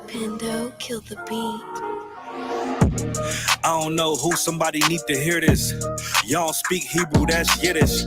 Pando, kill the beat. I don't know who, somebody need to hear this. Y'all don't speak Hebrew, that's Yiddish.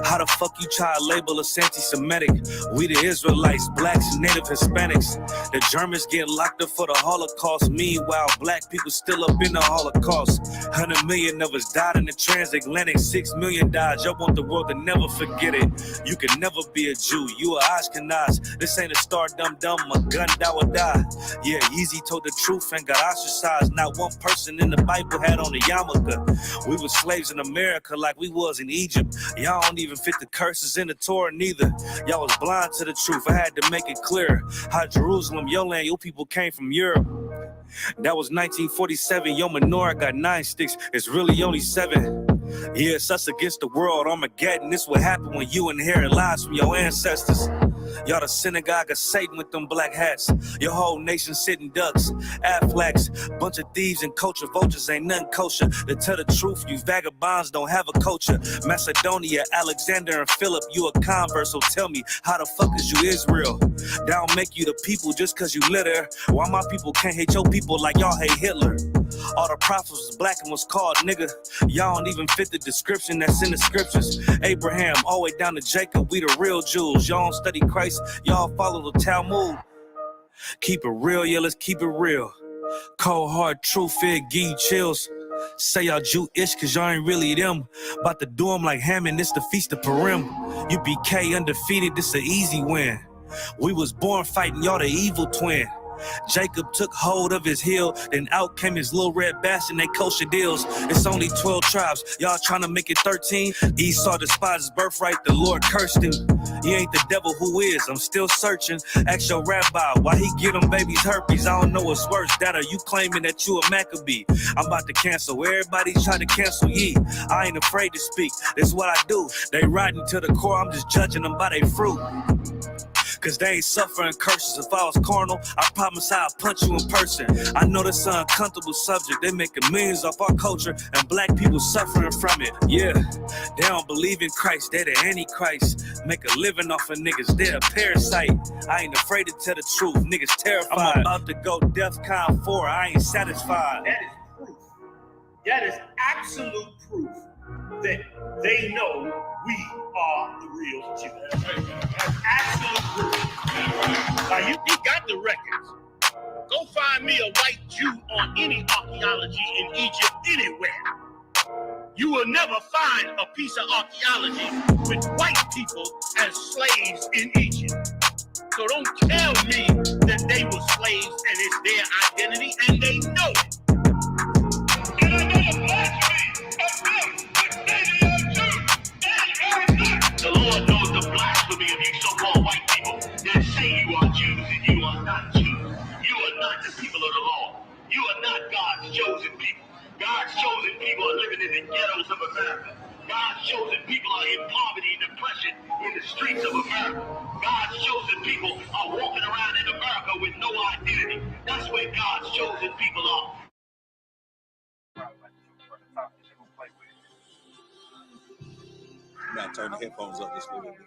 How the fuck you try to label us anti-Semitic? We the Israelites, blacks, native Hispanics. The Germans get locked up for the Holocaust. Meanwhile, black people still up in the Holocaust. 100 million of us died in the transatlantic. 6 million died. Y'all want the world to never forget it. You can never be a Jew. You a Ashkenaz. This ain't a star dum-dum. A gun that would die. Yeah, Yeezy told the truth and got ostracized. Not one person in the Bible had on a yarmulke. We were slaves in America like we was in Egypt. Y'all don't even fit the curses in the Torah neither. Y'all was blind to the truth. I had to make it clear how Jerusalem, your land, your people came from Europe. That was 1947. Your menorah got 9 sticks. It's really only 7. Yeah, it's us against the world. Armageddon. This what happened when you inherit lies from your ancestors. Y'all the synagogue of Satan with them black hats. Your whole nation sitting ducks, Aflacs. Bunch of thieves and culture vultures, ain't nothing kosher. To tell the truth, you vagabonds don't have a culture. Macedonia, Alexander and Philip, you a convert, so tell me, how the fuck is you Israel? That don't make you the people just cause you live there. Why my people can't hate your people like y'all hate Hitler? All the prophets was black and was called nigga. Y'all don't even fit the description that's in the scriptures. Abraham, all the way down to Jacob, we the real Jews. Y'all don't study Christ, y'all follow the Talmud. Keep it real, yeah, let's keep it real. Cold hard truth, it give you chills. Say y'all Jewish cause y'all ain't really them. About to do them like Hammond, this the Feast of Purim. U.P.K undefeated, this an easy win. We was born fighting, y'all the evil twin. Jacob took hold of his heel, then out came his little red bastard, they kosher deals. It's only 12 tribes, y'all trying to make it 13. Esau despised his birthright, the Lord cursed him. He ain't the devil, who is? I'm still searching. Ask your rabbi, why he get them babies herpes? I don't know what's worse, that or you claiming that you a Maccabee. I'm about to cancel, everybody try to cancel ye. I ain't afraid to speak, that's what I do. They riding to the core, I'm just judging them by their fruit. Cause they ain't suffering curses. If I was carnal, I promise I'll punch you in person. I know that's an uncomfortable subject. They making millions off our culture and black people suffering from it. Yeah, they don't believe in Christ. They the Antichrist. Make a living off of niggas. They're a parasite. I ain't afraid to tell the truth. Niggas terrified. I'm about to go DEFCON 4. I ain't satisfied. That is proof. That is absolute proof that they know we are the real Jews. That's absolute proof. Now you got the records. Go find me a white Jew on any archaeology in Egypt anywhere. You will never find a piece of archaeology with white people as slaves in Egypt. So don't tell me that they were slaves and it's their identity, and they know it. And I know the blasphemy of them, but they are Jews. The Lord knows the blasphemy of you so-called white people that say you are Jews and you are not Jews. You are not the people of the law. You are not God's chosen people. God's chosen people are living in the ghettos of America. God's chosen people are in poverty and depression in the streets of America. God's chosen people are walking around in America with no identity. That's where God's chosen people are. Now turn the headphones up just a little bit.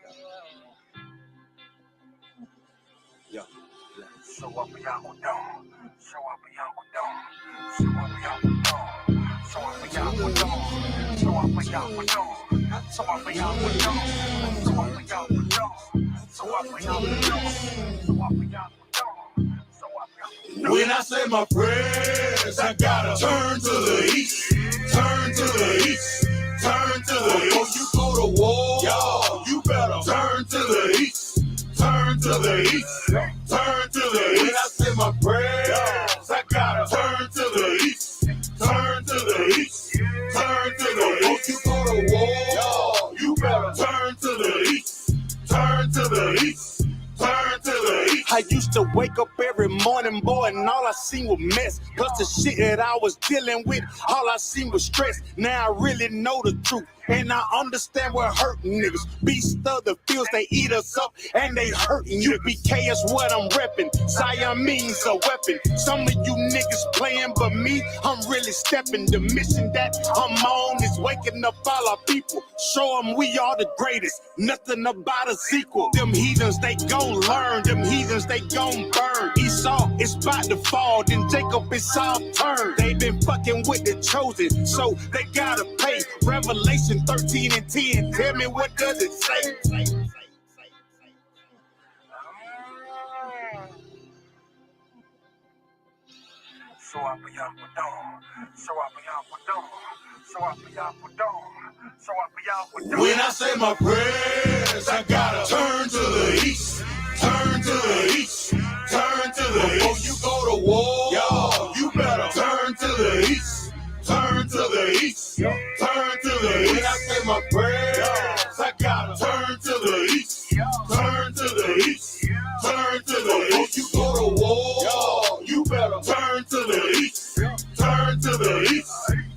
Yeah. Show up for y'all dog. Show up for y'all dog. Show up for y'all dog. Show up for y'all dog. Show up for y'all dog. Show up for y'all dog. Show up for y'all dog. Show up for y'all dog. Show up for y'all dog. When I say my prayers, I gotta turn to the east. Turn to the east. Turn to the east. Before you go to war, y'all, you better turn to the east. Turn to the east. Turn to the east. When I say my prayers, I gotta turn to the east. Turn to the east. Turn to the east. Before you go to war, y'all, you better turn to the east. Turn to the east. Turn to the east. I used to wake up every morning, boy, and all I seen was mess. Plus the shit that I was dealing with, all I seen was stress. Now I really know the truth. and I understand we're hurting niggas. Beast of the fields, they eat us up, and they hurting you. ISUPK is what I'm repping. Zion means a weapon. Some of you niggas playing, but me, I'm really stepping. The mission that I'm on is waking up all our people. Show them we are the greatest. Nothing about a sequel. Them heathens, they gon' learn. Them heathens, they gon' burn. Esau is about to fall, then Jacob is all turned. They been fucking with the chosen, so they gotta pay. Revelation 13 and 10. Tell me, what does it say? So I be out with dawn. So I be out with dawn. So I be out with dawn. So I be out with dawn. When I say my prayers, I gotta turn to the east. Turn to the east. Turn to the east. Before you go to war, yo, you better turn to the east. Turn to the east. Turn to the east. When I say my prayers, I gotta turn to the east. Turn to the east. Turn to the east. Before you go to war, yo, you better turn to the east. Turn to the east.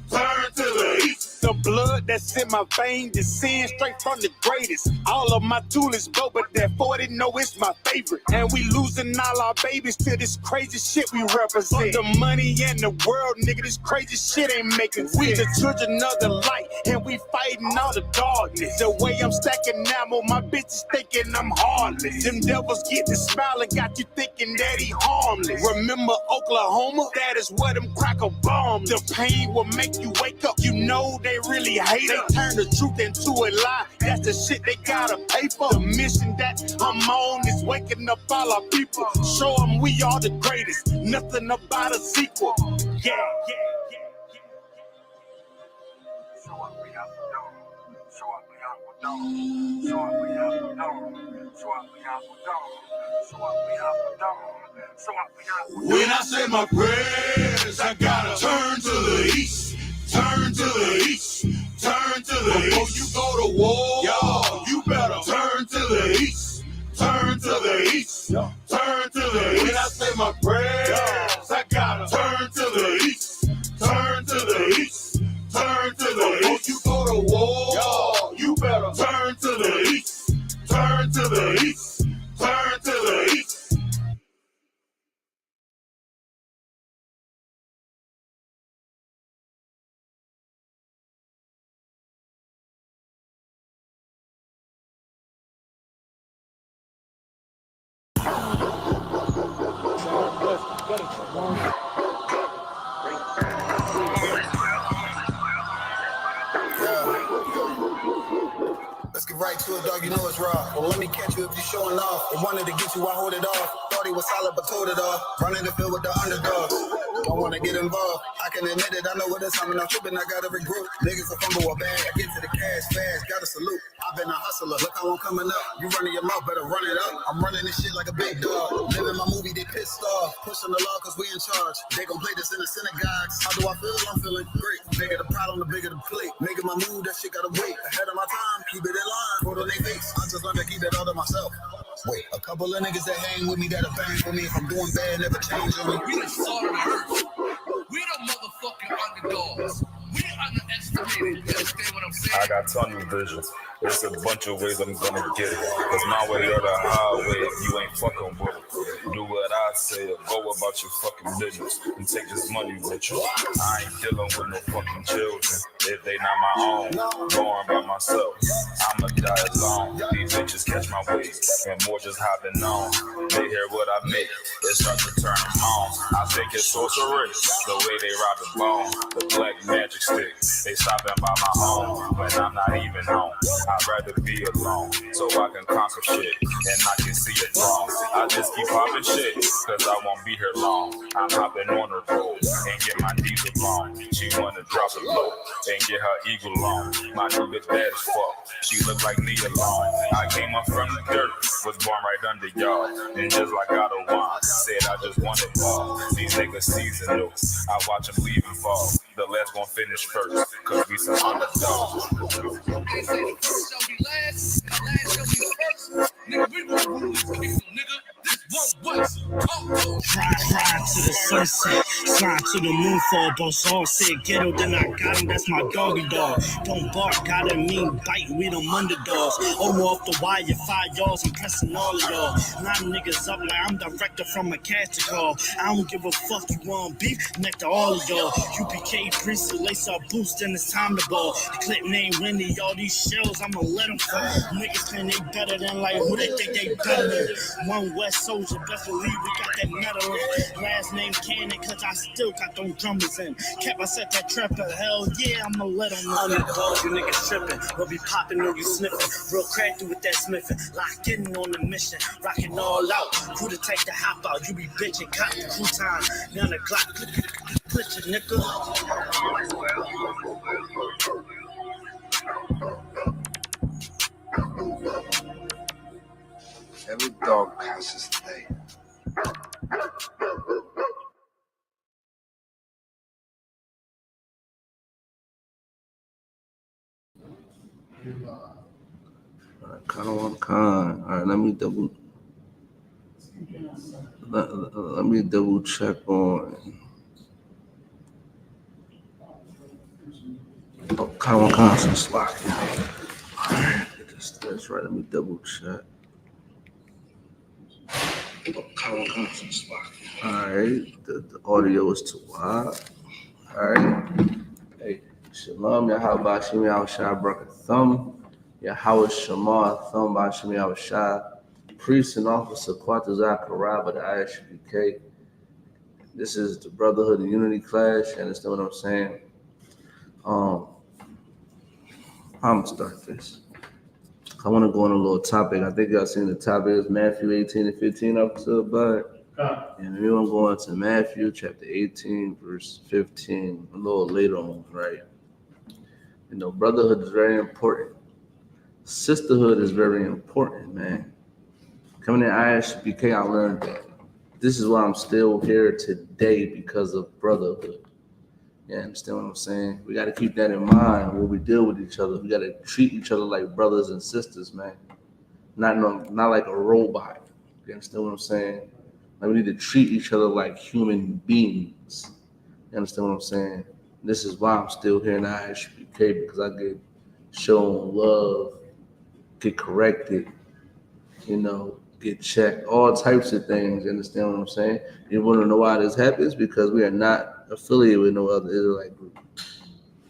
Turn to the east. The blood that's in my veins is sin straight from the greatest. All of my tools go, but that 40 know it's my favorite. And we losing all our babies to this crazy shit we represent. The money and the world, nigga, this crazy shit ain't making sense. We the children of the light, and we fighting all the darkness. The way I'm stacking ammo, my bitches thinking I'm heartless. Them devils get to smiling, got you thinking that he harmless. Remember Oklahoma? That is where them cracker bombs. The pain will make you wake up. You know they really hate it. They turn the truth into a lie. That's the shit they gotta pay for. The mission that I'm on is waking up all our people. Show them we are the greatest. Nothing about a sequel. Yeah. So I be out with dawn. So I be out with dawn. So I be out with dawn. So I be out with dawn. So I be out with dawn. So I be out with dawn. When I say my prayers, I gotta turn to the east. Turn to the east. Turn to the east. Before you go to war, yo, you better turn to the east. Turn to the east. Turn to the east. When I say my prayers, I gotta turn to the east. Turn to the east. Turn to the east. Before you go to war, yo, you better turn to the east. Turn to the east. Turn to the east. Let's get right to it, dog. You know it's raw. Well, let me catch you if you're showing off. They wanted to get you, I hold it off. Thought he was solid, but told it off. Running the field with the underdog. Don't want to get involved. I can admit it. I know what it's time. I'm tripping. I gotta regroup. Niggas a fumble a bag. I get to the cash fast. Gotta salute. I've been a hustler. Look how I'm coming up. You running your mouth, better run it up. I'm running this shit like a big dog. Living my movie, they pissed off. Pushing the law cause we in charge. They gon' play this in the synagogues. How do I feel? I'm feeling great. Bigger the problem, the bigger the plate. Making my move, that shit gotta wait. Ahead of my time, keep it in line. Put on their face. I just learned to keep it all to myself. Wait, a couple of niggas that hang with me that'll bang for me. If I'm doing bad, never change on me. We the salt of the earth. We the motherfucking underdogs. We underestimated. You understand what I'm saying? I got tunnel vision. There's a bunch of ways I'm gonna get it. Cause my way or the highway, you ain't fucking with it. Do what I say or go about your fucking business and take this money with you. I ain't dealing with no fucking children. If they not my own, going by myself. I'ma die alone. These bitches catch my wave and more just hopping on. They hear what I make, it starts to turn them on. I think it's sorcery, the way they rob the bone. The black magic stick, they stopping by my home when I'm not even home. I'd rather be alone so I can conquer shit and I can see it wrong. I just keep popping shit cause I won't be here long. I'm hopping on the road and get my diesel blown. She wanna drop it low and get her eagle on. My new bitch bad as fuck, she look like me alone. I came up from the dirt, was born right under y'all. And just like God of wine, said I just want it all. These niggas seasonal, I watch them leave and fall. The last gon' finish first, cause we some underdogs. They say the first shall be last, and the last shall be first. Nigga, we gon' rule this kingdom, nigga. This one West. Ride to the sun. listen. Slide to the moon for a boss. All said ghetto, then I got him. That's my doggy dog. Don't bark, gotta mean bite. We them underdogs. Over off the wire, 5 yards. I'm pressing all of y'all. 9 niggas up like I'm director from a casting call. I don't give a fuck, you want beef? Neck to all of y'all. UPK priest, lace up boost, then it's time to ball. The clip name Winnie, all these shells, I'ma let them fall. Niggas think they better than like who they think they better than. One West Soldier, best believe we got that metal in. Last name Cannon, cause I still got them drummers in. Kept us at that trapper, hell yeah, I'ma let them know. Underdog, you niggas tripping. We'll be popping or you sniffing. Real crafty with that smithing. Locked in on the mission, rocking all out. Who to take the hop out? You be bitching, cop the crew time. Now the clock, put your nickel. Every dog passes the day. All right, let me double check on. Khan some slack. All right, that's right. Let me double check. Khan some slack. All right, the audio is too wide. All right. Hey, Shalom, Yahweh Shemi Awashai Bracha Thumb. Yahweh Shema Thumb by Shemi Awashai. Priest and officer Kwatazak Karaba, the I.S.U.P.K. This is the Brotherhood and Unity class. You understand what I'm saying? I'm gonna start this. I want to go on a little topic. I think y'all seen the topic is Matthew 18 and 15 officer, but and we're gonna go into Matthew chapter 18, verse 15, a little later on, right? You know, brotherhood is very important. Sisterhood is very important, man. Coming to I.S.U.P.K, I learned that. This is why I'm still here today, because of brotherhood. You understand what I'm saying? We got to keep that in mind when we deal with each other. We got to treat each other like brothers and sisters, man. Not like a robot. You understand what I'm saying? Like, we need to treat each other like human beings. You understand what I'm saying? This is why I'm still here in I.S.U.P.K, because I get shown love, get corrected, you know, get checked, all types of things. You understand what I'm saying? You want to know why this happens? Because we are not affiliated with no other Israelite group.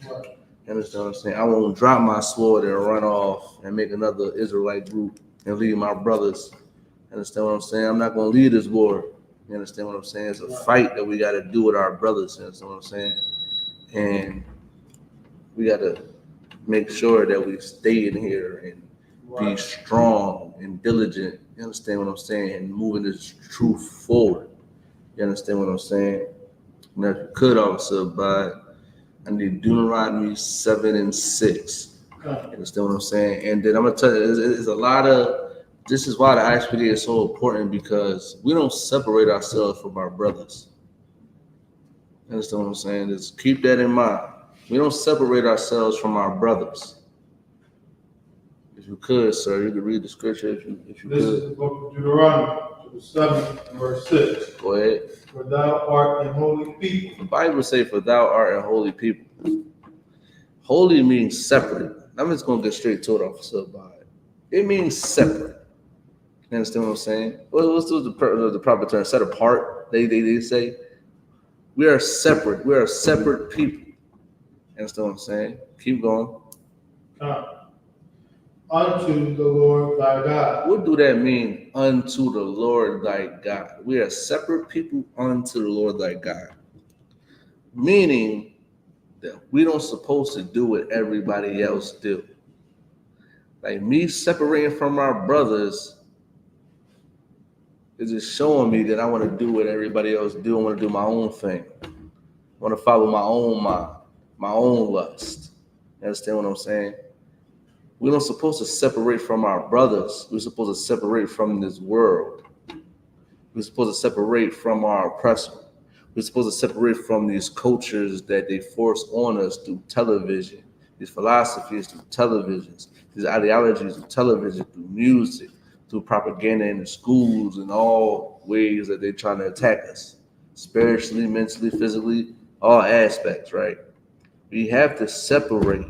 You understand what I'm saying? I won't drop my sword and run off and make another Israelite group and leave my brothers. You understand what I'm saying? I'm not going to lead this war. You understand what I'm saying? It's a fight that we got to do with our brothers. You understand what I'm saying? And we got to make sure that we stay in here and be strong and diligent. You understand what I'm saying? And moving this truth forward. You understand what I'm saying? Now, if you could also buy, I need Deuteronomy 7 and 6. You understand what I'm saying? And then I'm gonna tell you, there's a lot of. This is why the I.S.U.P.K is so important, because we don't separate ourselves from our brothers. You understand what I'm saying? Just keep that in mind. We don't separate ourselves from our brothers. If you could, sir, you could read the scripture if you This could. This is the book of Deuteronomy, 7 and verse 6. Go ahead. For thou art a holy people. The Bible says, for thou art a holy people. Holy means separate. I'm just going to get straight to it, officer. It means separate. You understand what I'm saying? What's the proper term? Set apart, they say. We are separate. We are separate people. You understand what I'm saying? Keep going. Unto the Lord thy God. What do that mean? Unto the Lord thy God. We are separate people unto the Lord thy God. Meaning that we don't supposed to do what everybody else do. Like, me separating from our brothers is just showing me that I want to do what everybody else do. I want to do my own thing. I want to follow my own mind, my own lust. You understand what I'm saying? We're not supposed to separate from our brothers. We're supposed to separate from this world. We're supposed to separate from our oppressor. We're supposed to separate from these cultures that they force on us through television, these philosophies through televisions, these ideologies through television, through music, through propaganda in the schools, and all ways that they're trying to attack us. spiritually, mentally, physically, all aspects, right? We have to separate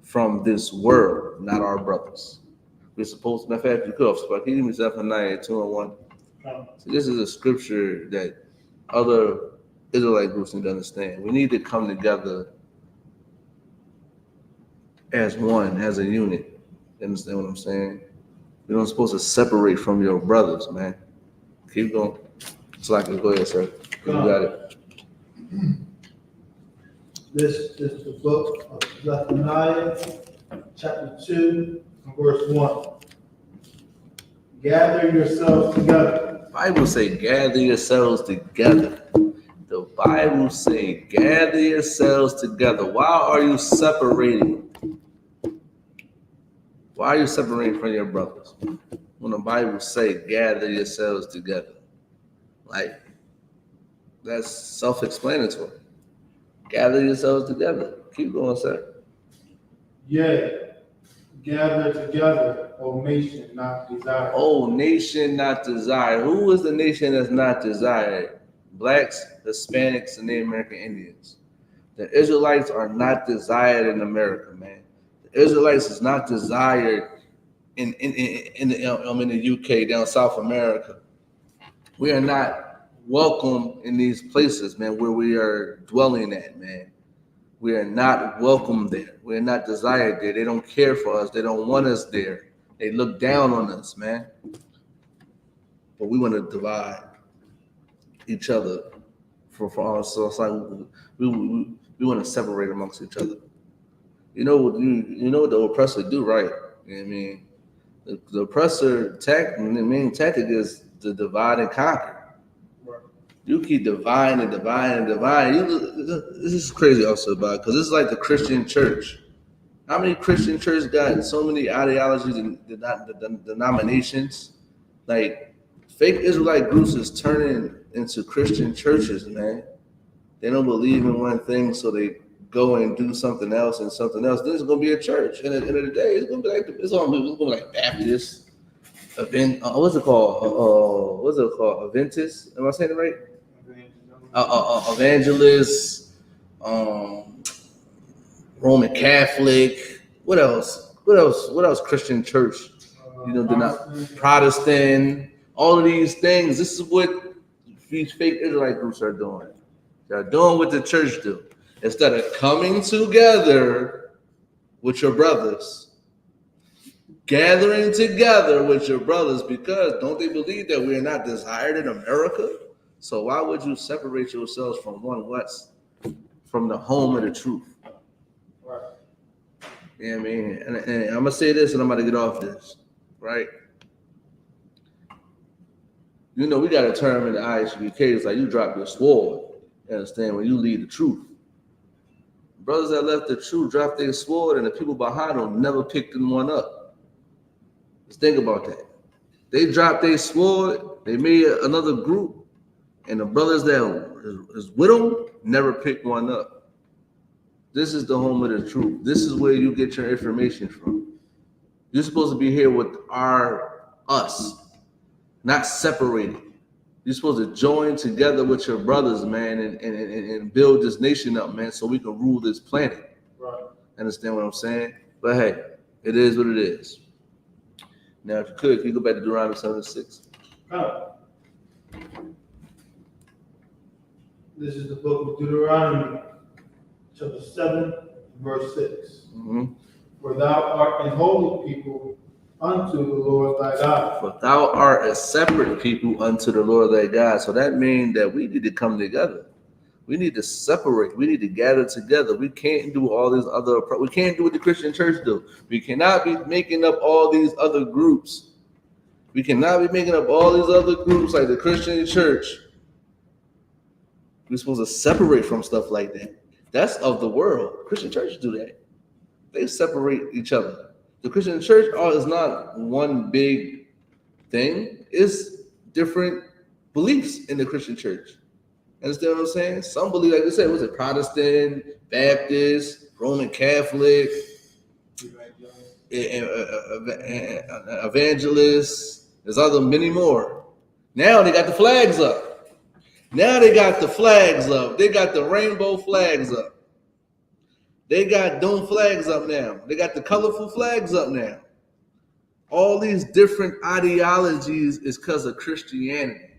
from this world, not our brothers. We're supposed to, matter of fact, you could have, can you give me Zephaniah 2:1? So this is a scripture that other Israelite groups need to understand. We need to come together as one, as a unit. You understand what I'm saying? You're not supposed to separate from your brothers, man. Keep going. So I can go ahead, sir. You got it. This is the book of Zephaniah, chapter 2, verse 1. Gather yourselves together. The Bible say, gather yourselves together. The Bible say, gather yourselves together. Why are you separating? Why are you separating from your brothers? When the Bible say, gather yourselves together. Like, that's self-explanatory. Gather yourselves together. Keep going, sir. Yea, gather together, O nation not desired. Oh, nation not desired. Who is the nation that's not desired? Blacks, Hispanics, and Native American Indians. The Israelites are not desired in America, man. The Israelites is not desired in the UK, down South America. We are not welcome in these places, man, where we are dwelling at, man. We are not welcome there. We are not desired there. They don't care for us. They don't want us there. They look down on us, man. But we want to divide each other for us. So it's like we want to separate amongst each other. You know what the oppressor do, right? You know what I mean? The oppressor the main tactic is to divide and conquer. You keep dividing and dividing and dividing. This is crazy also about, because this is like the Christian church. How many Christian churches got so many ideologies and denominations? Like, fake Israelite groups is turning into Christian churches, man. They don't believe in one thing, so they go and do something else and something else. This is going to be a church. And at the end of the day, it's going to be like Baptist. What's it called? Adventist? Am I saying it right? Evangelists, Roman Catholic. What else? Christian church. Protestant. All of these things. This is what these fake Israelite groups are doing. They're doing what the church do. Instead of coming together with your brothers, gathering together with your brothers, because don't they believe that we are not desired in America? So why would you separate yourselves from from the home of the truth? Right. You know what I mean? And I'm going to say this and I'm about to get off this, right? We got a term in the I.S.U.P.K. It's like you drop your sword. You understand? When you lead the truth. Brothers that left the truth dropped their sword, and the people behind them never picked them one up. Just think about that. They dropped their sword, they made another group, and the brothers that is with them never picked one up. This is the home of the truth. This is where you get your information from. You're supposed to be here with us, not separated. You're supposed to join together with your brothers, man, and build this nation up, man, so we can rule this planet. Right. Understand what I'm saying? But hey, it is what it is. Now, if you could you go back to Deuteronomy 7:6? This is the book of Deuteronomy, chapter 7, verse 6. Mm-hmm. For thou art an holy people unto the Lord thy God. For thou art a separate people unto the Lord thy God. So that means that we need to come together. We need to separate. We need to gather together. We can't do all these other. We can't do what the Christian church do. We cannot be making up all these other groups. We cannot be making up all these other groups like the Christian church. We're supposed to separate from stuff like that. That's of the world. Christian churches do that. They separate each other. The Christian church is not one big thing. It's different beliefs in the Christian church. Understand what I'm saying? Some believe, like I said, was it Protestant, Baptist, Roman Catholic, evangelists. There's many more. Now they got the flags up. Now they got the flags up. They got the rainbow flags up. They got dome flags up now. They got the colorful flags up now. All these different ideologies is because of Christianity.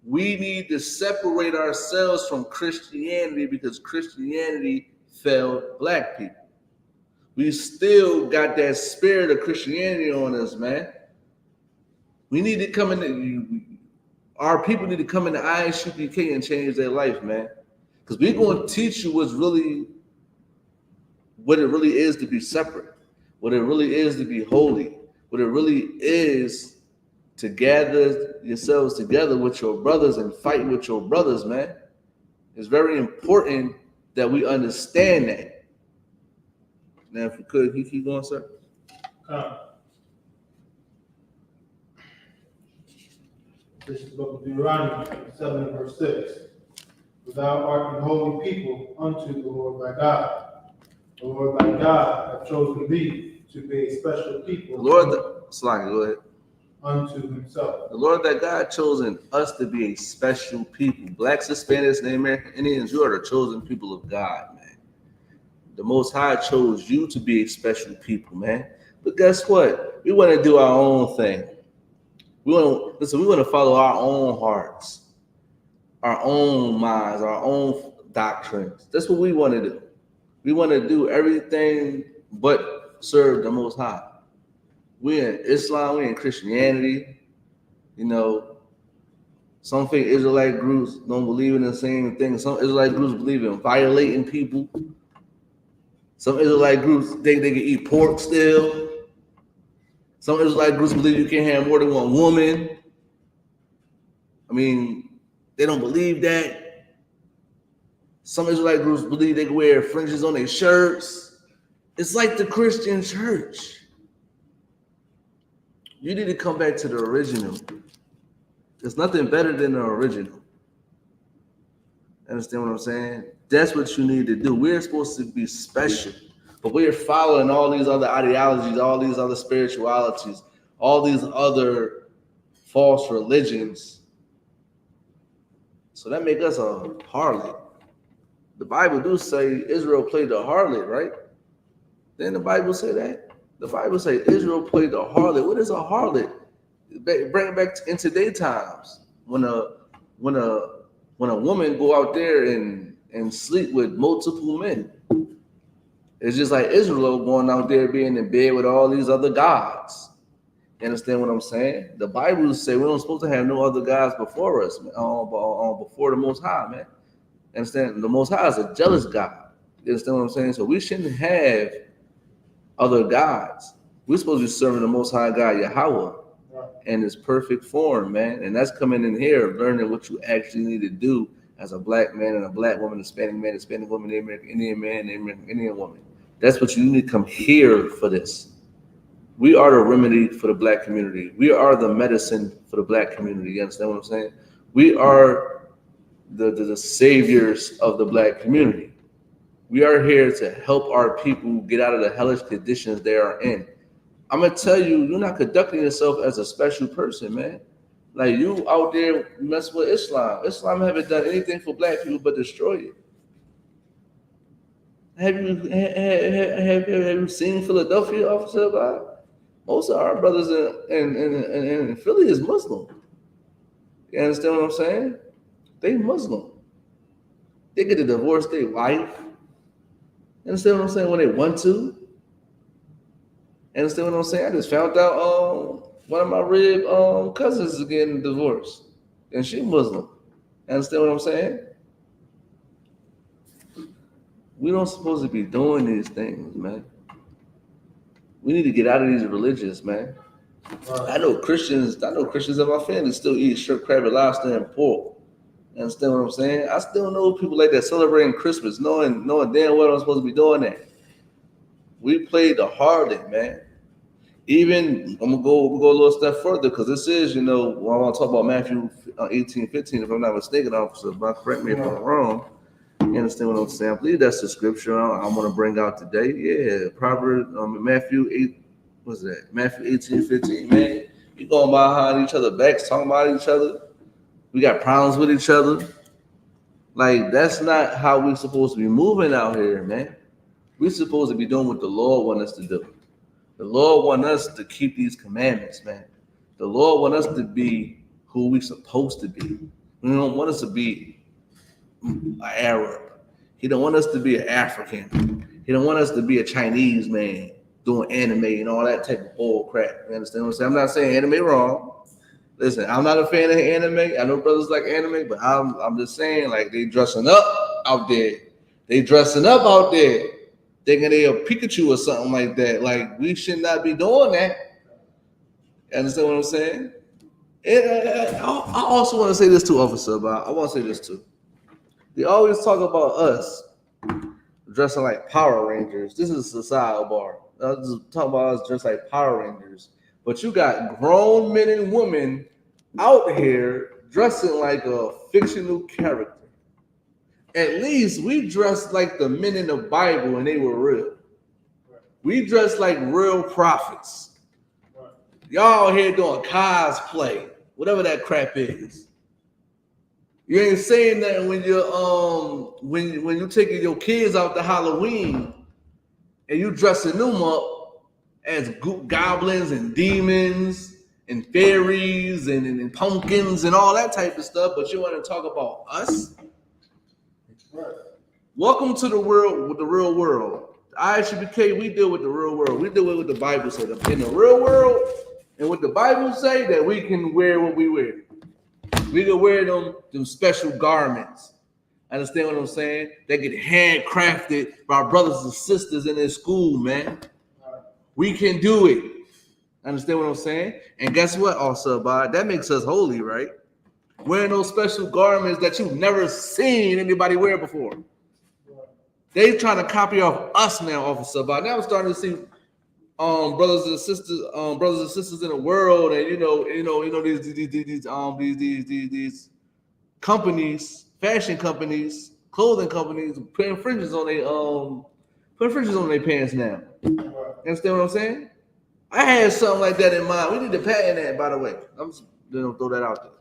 We need to separate ourselves from Christianity because Christianity failed black people. We still got that spirit of Christianity on us, man. We need to come in. Our people need to come into I.S.U.P.K and change their life, man. Because we're going to teach you what it really is to be separate, what it really is to be holy, what it really is to gather yourselves together with your brothers and fight with your brothers, man. It's very important that we understand that. Now, if you could, you keep going, sir. This is the book of Deuteronomy, 7 and verse 6. For thou art an holy people unto the Lord thy God. The Lord thy God hath chosen thee to be a special people. The Lord, go ahead. Unto himself. The Lord thy God chosen us to be a special people. Blacks, Hispanics, and American Indians, you are the chosen people of God, man. The Most High chose you to be a special people, man. But guess what? We want to do our own thing. We want to follow our own hearts, our own minds, our own doctrines. That's what we want to do. We want to do everything but serve the Most High. We in Islam, we in Christianity. You know, some fake Israelite groups don't believe in the same thing. Some Israelite groups believe in violating people. Some Israelite groups think they can eat pork still. Some Israelite groups believe you can't have more than one woman. I mean, they don't believe that. Some Israelite groups believe they can wear fringes on their shirts. It's like the Christian church. You need to come back to the original. There's nothing better than the original. Understand what I'm saying? That's what you need to do. We're supposed to be special, but we're following all these other ideologies, all these other spiritualities, all these other false religions. So that makes us a harlot. The Bible do say Israel played the harlot, right? Didn't the Bible say that? The Bible say Israel played the harlot. What is a harlot? Bring it back in today's times. When a woman go out there and sleep with multiple men. It's just like Israel going out there being in bed with all these other gods. You understand what I'm saying? The Bible say we don't supposed to have no other gods before us, man, before the Most High, man. You understand? The Most High is a jealous God. You understand what I'm saying? So we shouldn't have other gods. We're supposed to be serving the Most High God, Yahweh, in his perfect form, man. And that's coming in here, learning what you actually need to do as a black man and a black woman, a Hispanic man, a Hispanic woman, an American Indian man, an American Indian woman. That's what you need to come here for this. We are the remedy for the black community. We are the medicine for the black community. You understand what I'm saying? We are the saviors of the black community. We are here to help our people get out of the hellish conditions they are in. I'm going to tell you, you're not conducting yourself as a special person, man. Like, you out there mess with Islam. Islam haven't done anything for black people but destroy it. Have you seen Philadelphia, Officer God? Most of our brothers in Philly is Muslim. You understand what I'm saying? They Muslim. They get to divorce their wife. You understand what I'm saying? When they want to. You understand what I'm saying? I just found out one of my rib cousins is getting divorced. And she Muslim. You understand what I'm saying? We don't supposed to be doing these things, man. We need to get out of these religions, man. I know Christians in my family still eat shrimp, crab, and lobster and pork. You understand what I'm saying? I still know people like that celebrating Christmas, knowing damn well I'm supposed to be doing that. We played the harlot, man. Even I'm gonna go a little step further because this is, I want to talk about Matthew 18:15, if I'm not mistaken, officer. But correct me if I'm wrong. You understand what I'm saying? I believe that's the scripture I want to bring out today. Yeah, Proverbs, Matthew 8. What's that? Matthew 18:15. Man, you going behind each other backs, talking about each other. We got problems with each other. Like, that's not how we're supposed to be moving out here, man. We're supposed to be doing what the Lord wants us to do. The Lord wants us to keep these commandments, man. The Lord wants us to be who we're supposed to be. He don't want us to be an Arab. He don't want us to be an African. He don't want us to be a Chinese man doing anime and all that type of bull crap. You understand what I'm saying? I'm not saying anime wrong. Listen, I'm not a fan of anime. I know brothers like anime, but I'm just saying, like, they dressing up out there. They dressing up out there, thinking they a Pikachu or something like that. Like, we should not be doing that. You understand what I'm saying? And I also want to say this too, Officer. But I want to say this too. They always talk about us dressing like Power Rangers. This is a sidebar. I was just talking about us dressed like Power Rangers. But you got grown men and women out here dressing like a fictional character. At least we dressed like the men in the Bible and they were real. We dressed like real prophets. Y'all here doing cosplay, whatever that crap is. You ain't saying that when you're when you taking your kids out to Halloween and you dressing them up as goblins and demons and fairies and pumpkins and all that type of stuff, but you want to talk about us? Right. Welcome to the world, with the real world. The I.S.U.P.K, we deal with the real world. We deal with what the Bible said. In the real world, and what the Bible say, that we can wear what we wear. We can wear them special garments. Understand what I'm saying? They get handcrafted by our brothers and sisters in their school, man. We can do it. Understand what I'm saying? And guess what, also, Bob? That makes us holy, right? Wearing those special garments that you've never seen anybody wear before. They trying to copy off us now, Officer Bob. Now I'm starting to see brothers and sisters in the world, and these companies, fashion companies, clothing companies, putting fringes on their pants now. Understand what I'm saying? I had something like that in mind. We need to patent that, by the way. I'm just gonna throw that out there.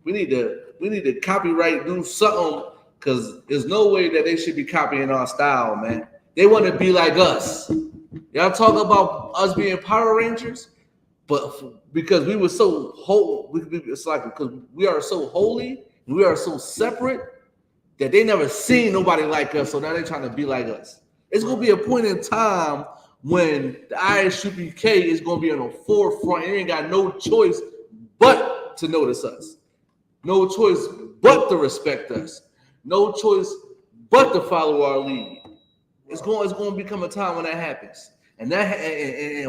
We need to copyright, do something, because there's no way that they should be copying our style, man. They want to be like us. Y'all talk about us being Power Rangers, but because we were so holy, it's like because we are so holy, and we are so separate that they never seen nobody like us. So now they're trying to be like us. It's gonna be a point in time when the I.S.U.P.K is gonna be on the forefront. You ain't got no choice but to notice us. No choice but to respect us. No choice but to follow our lead. It's going to become a time when that happens. And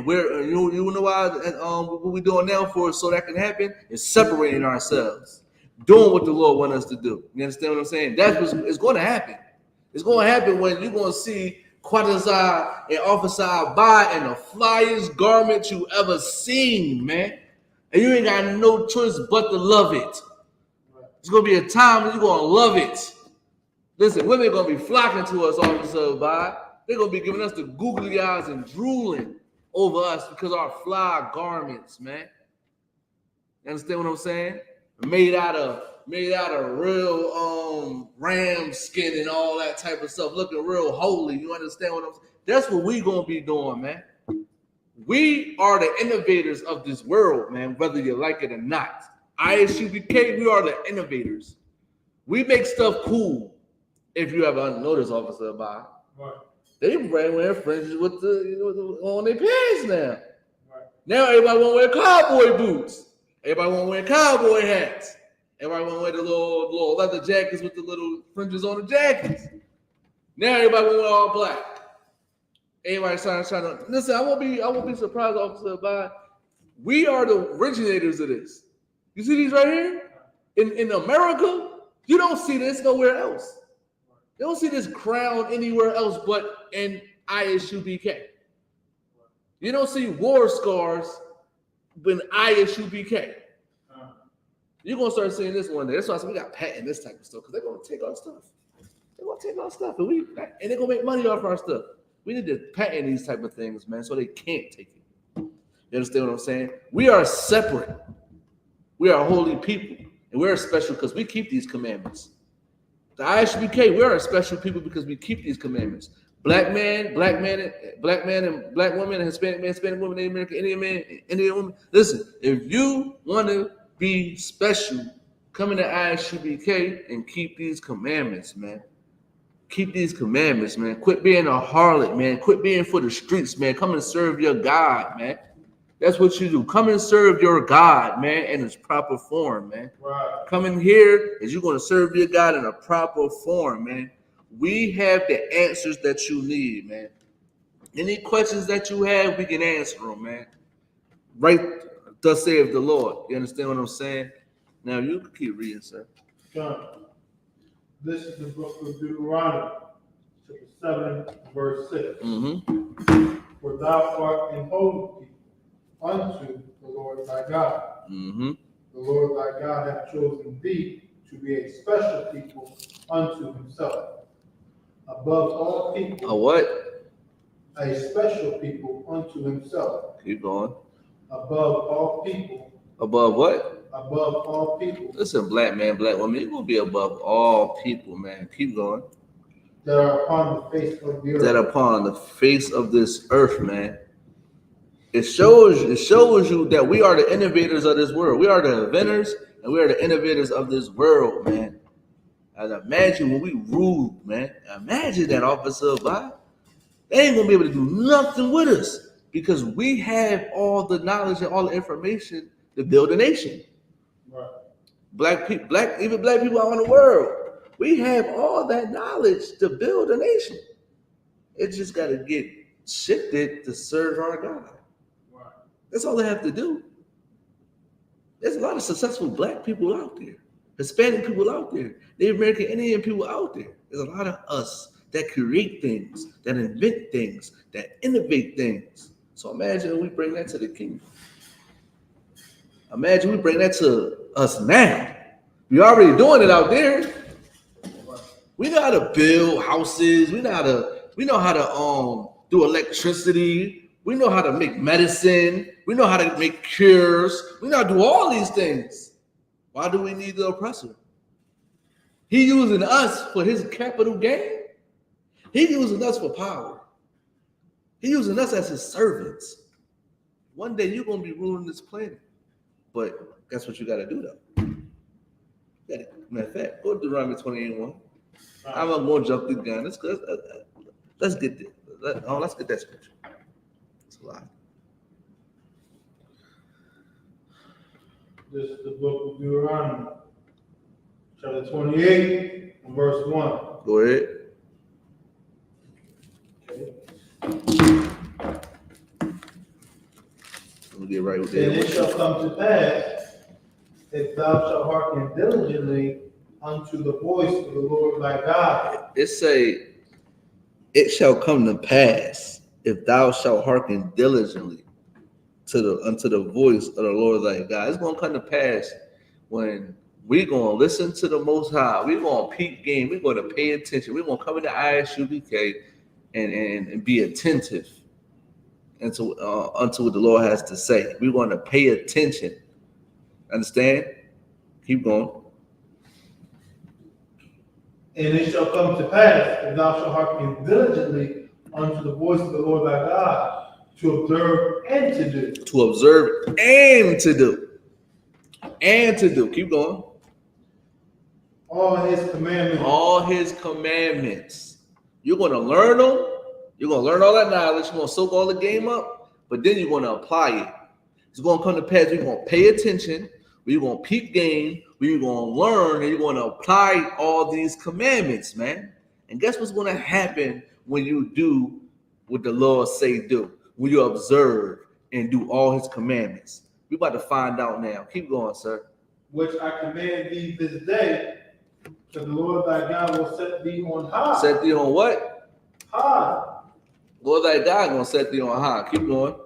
we're you know why what we're doing now for so that can happen is separating ourselves, doing what the Lord wants us to do. You understand what I'm saying? That's what's going to happen. It's going to happen when you're going to see Quadazai and Officer Abai in the flyest garment you ever seen, man. And you ain't got no choice but to love it. It's going to be a time when you're going to love it. Listen, women are going to be flocking to us, Officer Abai. They're going to be giving us the googly eyes and drooling over us because of our fly garments, man. You understand what I'm saying? Made out of real ram skin and all that type of stuff, looking real holy. You understand what I'm saying? That's what we going to be doing, man. We are the innovators of this world, man, whether you like it or not. I.S.U.P.K, we are the innovators. We make stuff cool. If you ever noticed, Officer Abai. Right. They wear fringes with on their pants now. Right. Now everybody want to wear cowboy boots. Everybody want to wear cowboy hats. Everybody want to wear the little leather jackets with the little fringes on the jackets. Now everybody want to wear all black. Everybody's trying to listen. I won't be surprised, Officer Abai. We are the originators of this. You see these right here in America? You don't see this nowhere else. You don't see this crown anywhere else but in I.S.U.P.K. You don't see war scars in I.S.U.P.K. You're going to start seeing this one day. That's why I said we got patent this type of stuff, because they're going to take our stuff. They're going to take our stuff, and they're going to make money off our stuff. We need to patent these type of things, man, so they can't take it. You understand what I'm saying? We are separate. We are holy people, and we're special because we keep these commandments. The I.S.U.P.K, we are a special people because we keep these commandments. Black man, and black woman, and Hispanic woman, Native American, Indian woman. Listen, if you want to be special, come into I.S.U.P.K and keep these commandments, man. Keep these commandments, man. Quit being a harlot, man. Quit being for the streets, man. Come and serve your God, man. That's what you do. Come and serve your God, man, in its proper form, man. Right. Come in here as you're going to serve your God in a proper form, man. We have the answers that you need, man. Any questions that you have, we can answer them, man. Right, thus saith the Lord. You understand what I'm saying? Now you can keep reading, sir. John. This is the book of Deuteronomy, chapter 7, verse 6. Mm-hmm. For thou art an holy people unto the Lord thy God. Mm-hmm. The Lord thy God hath chosen thee to be a special people unto himself. Above all people. A what? A special people unto himself. Keep going. Above all people. Above what? Above all people. Listen, black man, black woman, you're going to be above all people, man. Keep going. That are upon the face of the earth. That upon the face of this earth, man. It shows you that we are the innovators of this world. We are the inventors and we are the innovators of this world, man. And imagine when we rule, man. Imagine that, Officer Bob. They ain't gonna be able to do nothing with us because we have all the knowledge and all the information to build a nation. Right. Even black people out in the world, we have all that knowledge to build a nation. It just got to get shifted to serve our God. Right. That's all they have to do. There's a lot of successful black people out there, Hispanic people out there, Native American Indian people out there. There's a lot of us that create things, that invent things, that innovate things. So imagine we bring that to the kingdom. Imagine we bring that to us now. We're already doing it out there. We know how to build houses. We know how to do electricity. We know how to make medicine. We know how to make cures. We know how to do all these things. Why do we need the oppressor? He using us for his capital gain. He using us for power. He using us as his servants. One day you're gonna be ruling this planet. But that's what you gotta do though. Matter of fact, go to Deuteronomy 28:1. I'm gonna go jump the gun. Let's get there. Let's get that scripture. It's a lot. This is the book of Deuteronomy, chapter 28, and verse 1. Go ahead. Okay. Let me get right with And that. it shall come to pass, if thou shalt hearken diligently unto the voice of the Lord thy God. It say, it shall come to pass if thou shalt hearken diligently unto the voice of the Lord thy God. It's gonna come to pass when we're gonna listen to the Most High. We're gonna peep game. We're gonna pay attention. We're gonna come into I.S.U.P.K and be attentive unto what the Lord has to say. We're gonna pay attention. Understand? Keep going. And it shall come to pass, if thou shalt hearken diligently unto the voice of the Lord thy God, to observe and to do. To observe and to do. And to do. Keep going. All his commandments. All his commandments. You're going to learn them. You're going to learn all that knowledge. You're going to soak all the game up. But then you're going to apply it. It's going to come to pass. You're going to pay attention. We're going to peep game. We're going to learn. And you're going to apply all these commandments, man. And guess what's going to happen when you do what the Lord say do? When you observe and do all his commandments. We're about to find out now. Keep going, sir. Which I command thee this day, that the Lord thy God will set thee on high. Set thee on what? High. Lord thy God gonna set thee on high. Keep going.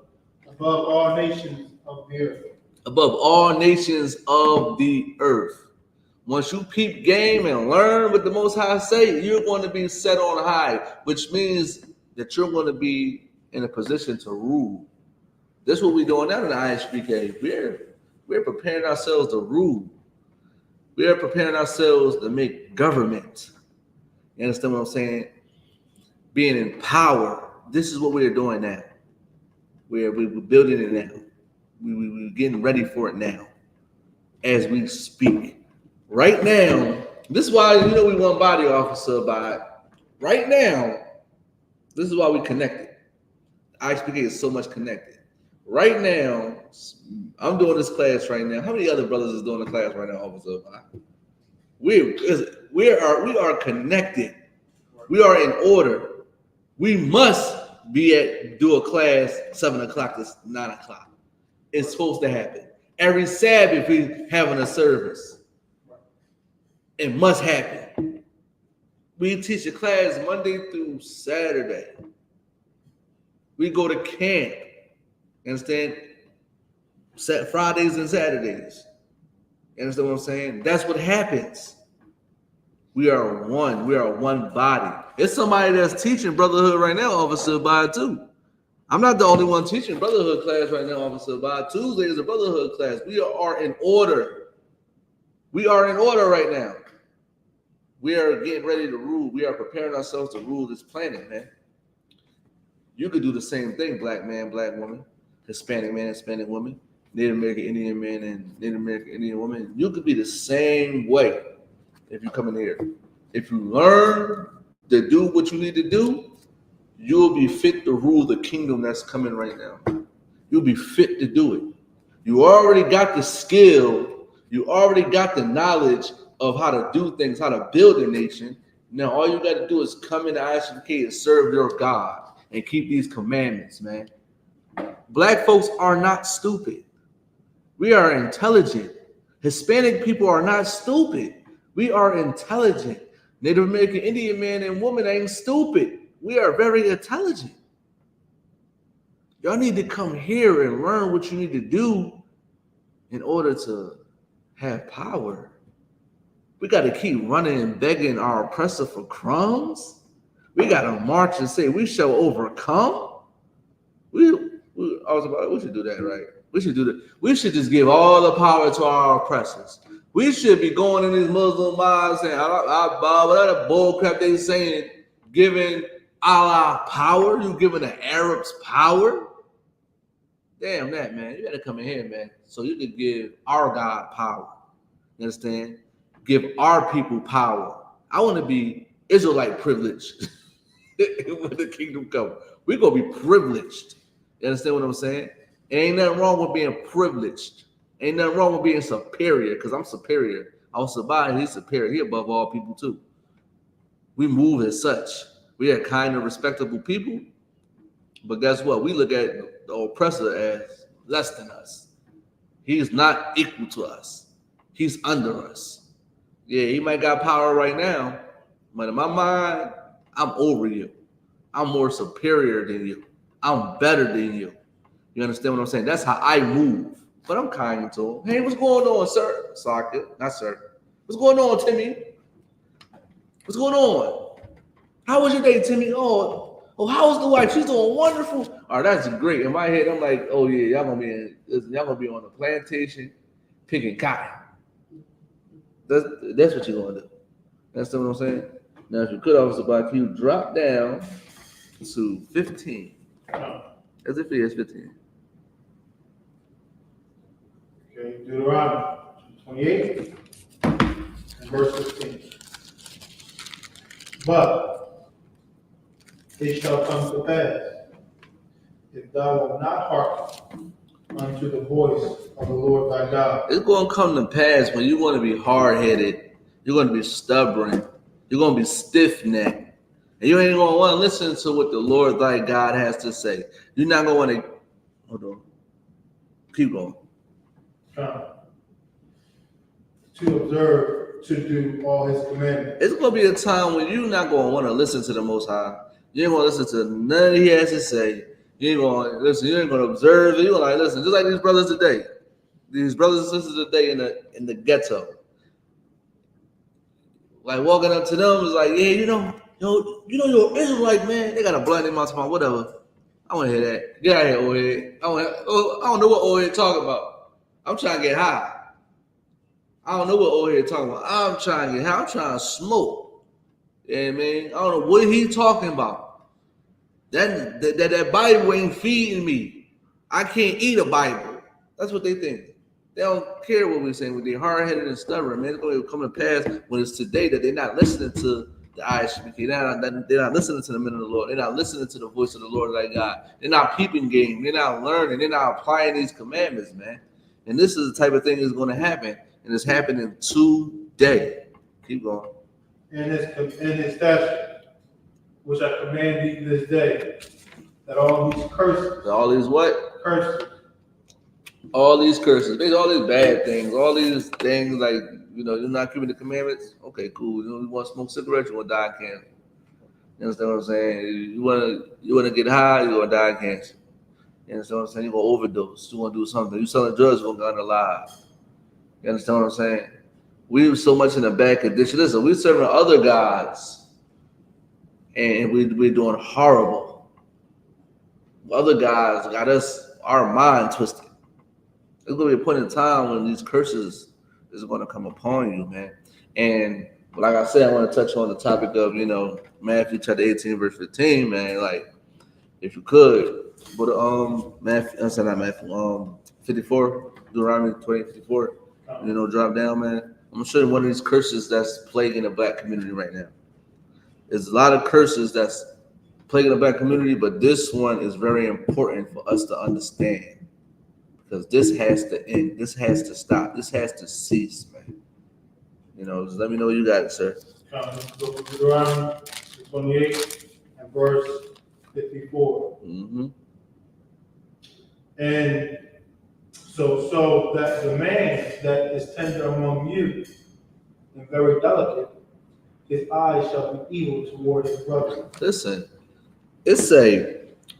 Above all nations of the earth. Above all nations of the earth. Once you peep game and learn what the Most High say, you're going to be set on high, which means that you're going to be in a position to rule. That's what we're doing now in the I.S.U.P.K. We're preparing ourselves to rule. We are preparing ourselves to make government. You understand what I'm saying? Being in power. This is what we're doing now. We're building it now. We're getting ready for it now as we speak. Right now, this is why, we want body officer by right now. This is why we connected. I.S.U.P.K is so much connected. Right now, I'm doing this class right now. How many other brothers is doing the class right now, officer? We are connected. We are in order. We must do a class 7 o'clock to 9 o'clock. It's supposed to happen. Every Sabbath we having a service. It must happen. We teach a class Monday through Saturday. We go to camp. Understand? Set Fridays and Saturdays. You understand what I'm saying? That's what happens. We are one. We are one body. It's somebody that's teaching Brotherhood right now, Officer, by too. I'm not the only one teaching Brotherhood class right now, Officer. By Tuesday is a Brotherhood class. We are in order. We are in order right now. We are getting ready to rule. We are preparing ourselves to rule this planet, man. You could do the same thing, black man, black woman, Hispanic man, Hispanic woman, Native American Indian man, and Native American Indian woman. You could be the same way if you come in here. If you learn to do what you need to do, you'll be fit to rule the kingdom that's coming right now. You'll be fit to do it. You already got the skill. You already got the knowledge of how to do things, how to build a nation. Now, all you got to do is come into I.S.U.P.K and serve your God and keep these commandments, man. Black folks are not stupid. We are intelligent. Hispanic people are not stupid. We are intelligent. Native American Indian man and woman ain't stupid. We are very intelligent. Y'all need to come here and learn what you need to do in order to have power. We got to keep running and begging our oppressor for crumbs. We got to march and say we shall overcome. We should do that, right? We should do that. We should just give all the power to our oppressors. We should be going in these Muslim mosques saying, whatever bull crap they saying, giving Allah power. You giving the Arabs power? Damn that, man. You got to come in here, man, so you can give our God power. You understand? Give our people power. I want to be Israelite privileged when the kingdom comes. We're going to be privileged. You understand what I'm saying? Ain't nothing wrong with being privileged. Ain't nothing wrong with being superior, because I'm superior. Al-Sabah, he's superior. He above all people too. We move as such. We are kind and respectable people. But guess what? We look at the oppressor as less than us. He's not equal to us. He's under us. Yeah, he might got power right now, but in my mind, I'm over you. I'm more superior than you. I'm better than you. You understand what I'm saying? That's how I move. But I'm kind to him. Hey, what's going on, sir? Socket, not sir. What's going on, Timmy? What's going on? How was your day, Timmy? Oh, how was the wife? She's doing wonderful. All right, that's great. In my head, I'm like, oh yeah, y'all gonna be on the plantation picking cotton. That's what you're gonna do. That's what I'm saying. Now, if you could, Officer Black, you drop down to 15. As if it is 15. Okay, Deuteronomy 28 and verse 15. But it shall come to pass, if thou wilt not hearken unto the voice of the Lord thy God. It's going to come to pass when you're going to be hard-headed, you're going to be stubborn, you're going to be stiff-necked, and you ain't going to want to listen to what the Lord thy God has to say. You're not going to want to, hold on, keep going. To observe, to do all his commandments. It's going to be a time when you're not going to want to listen to the Most High. You ain't going to listen to none he has to say. You ain't going to listen. You ain't going to observe. You're going to listen. Just like these brothers today. These brothers and sisters today in the ghetto. Like walking up to them is like, yeah, you know, you're Israelite, man. They got a blood in their mouth, whatever. I want to hear that. Get out of here, old head. I don't know what old head talking about. I'm trying to get high. I don't know what old head talking about. I'm trying to get high. I'm trying to smoke. Yeah, man. I don't know what he talking about. That Bible ain't feeding me. I can't eat a Bible. That's what they think. They don't care what we're saying. They're hard-headed and stubborn, man. It's going to come to pass when it's today that they're not listening to the I.S.U.P.K. They're not listening to the men of the Lord. They're not listening to the voice of the Lord like God. They're not peeping game. They're not learning. They're not applying these commandments, man. And this is the type of thing that's going to happen, and it's happening today. Keep going. In his statute, which I command thee this day, that all these curses. All these what? Curses. All these curses. Basically, all these bad things. All these things like, you're not keeping the commandments. Okay, cool. You want to smoke cigarettes, you're going to die of cancer. You understand what I'm saying? You want to get high, you're going to die of cancer. You understand what I'm saying? You're going to overdose. You're going to do something. You selling drugs, you're going to go alive. You understand what I'm saying? We were so much in a bad condition. Listen, we're serving other gods, and we're doing horrible. Other gods got our mind twisted. There's going to be a point in time when these curses is going to come upon you, man. And like I said, I want to touch on the topic of, Matthew chapter 18, verse 15, man. Like, if you could, go to Matthew, 54, Deuteronomy 20:54. Drop down, man. I'm gonna show you one of these curses that's plaguing the black community right now. There's a lot of curses that's plaguing the black community, but this one is very important for us to understand, because this has to end. This has to stop. This has to cease, man. Just let me know you got it, sir. Deuteronomy 28 and verse 54. Mm-hmm. And so that the man that is tender among you and very delicate, his eyes shall be evil toward his brother. Listen,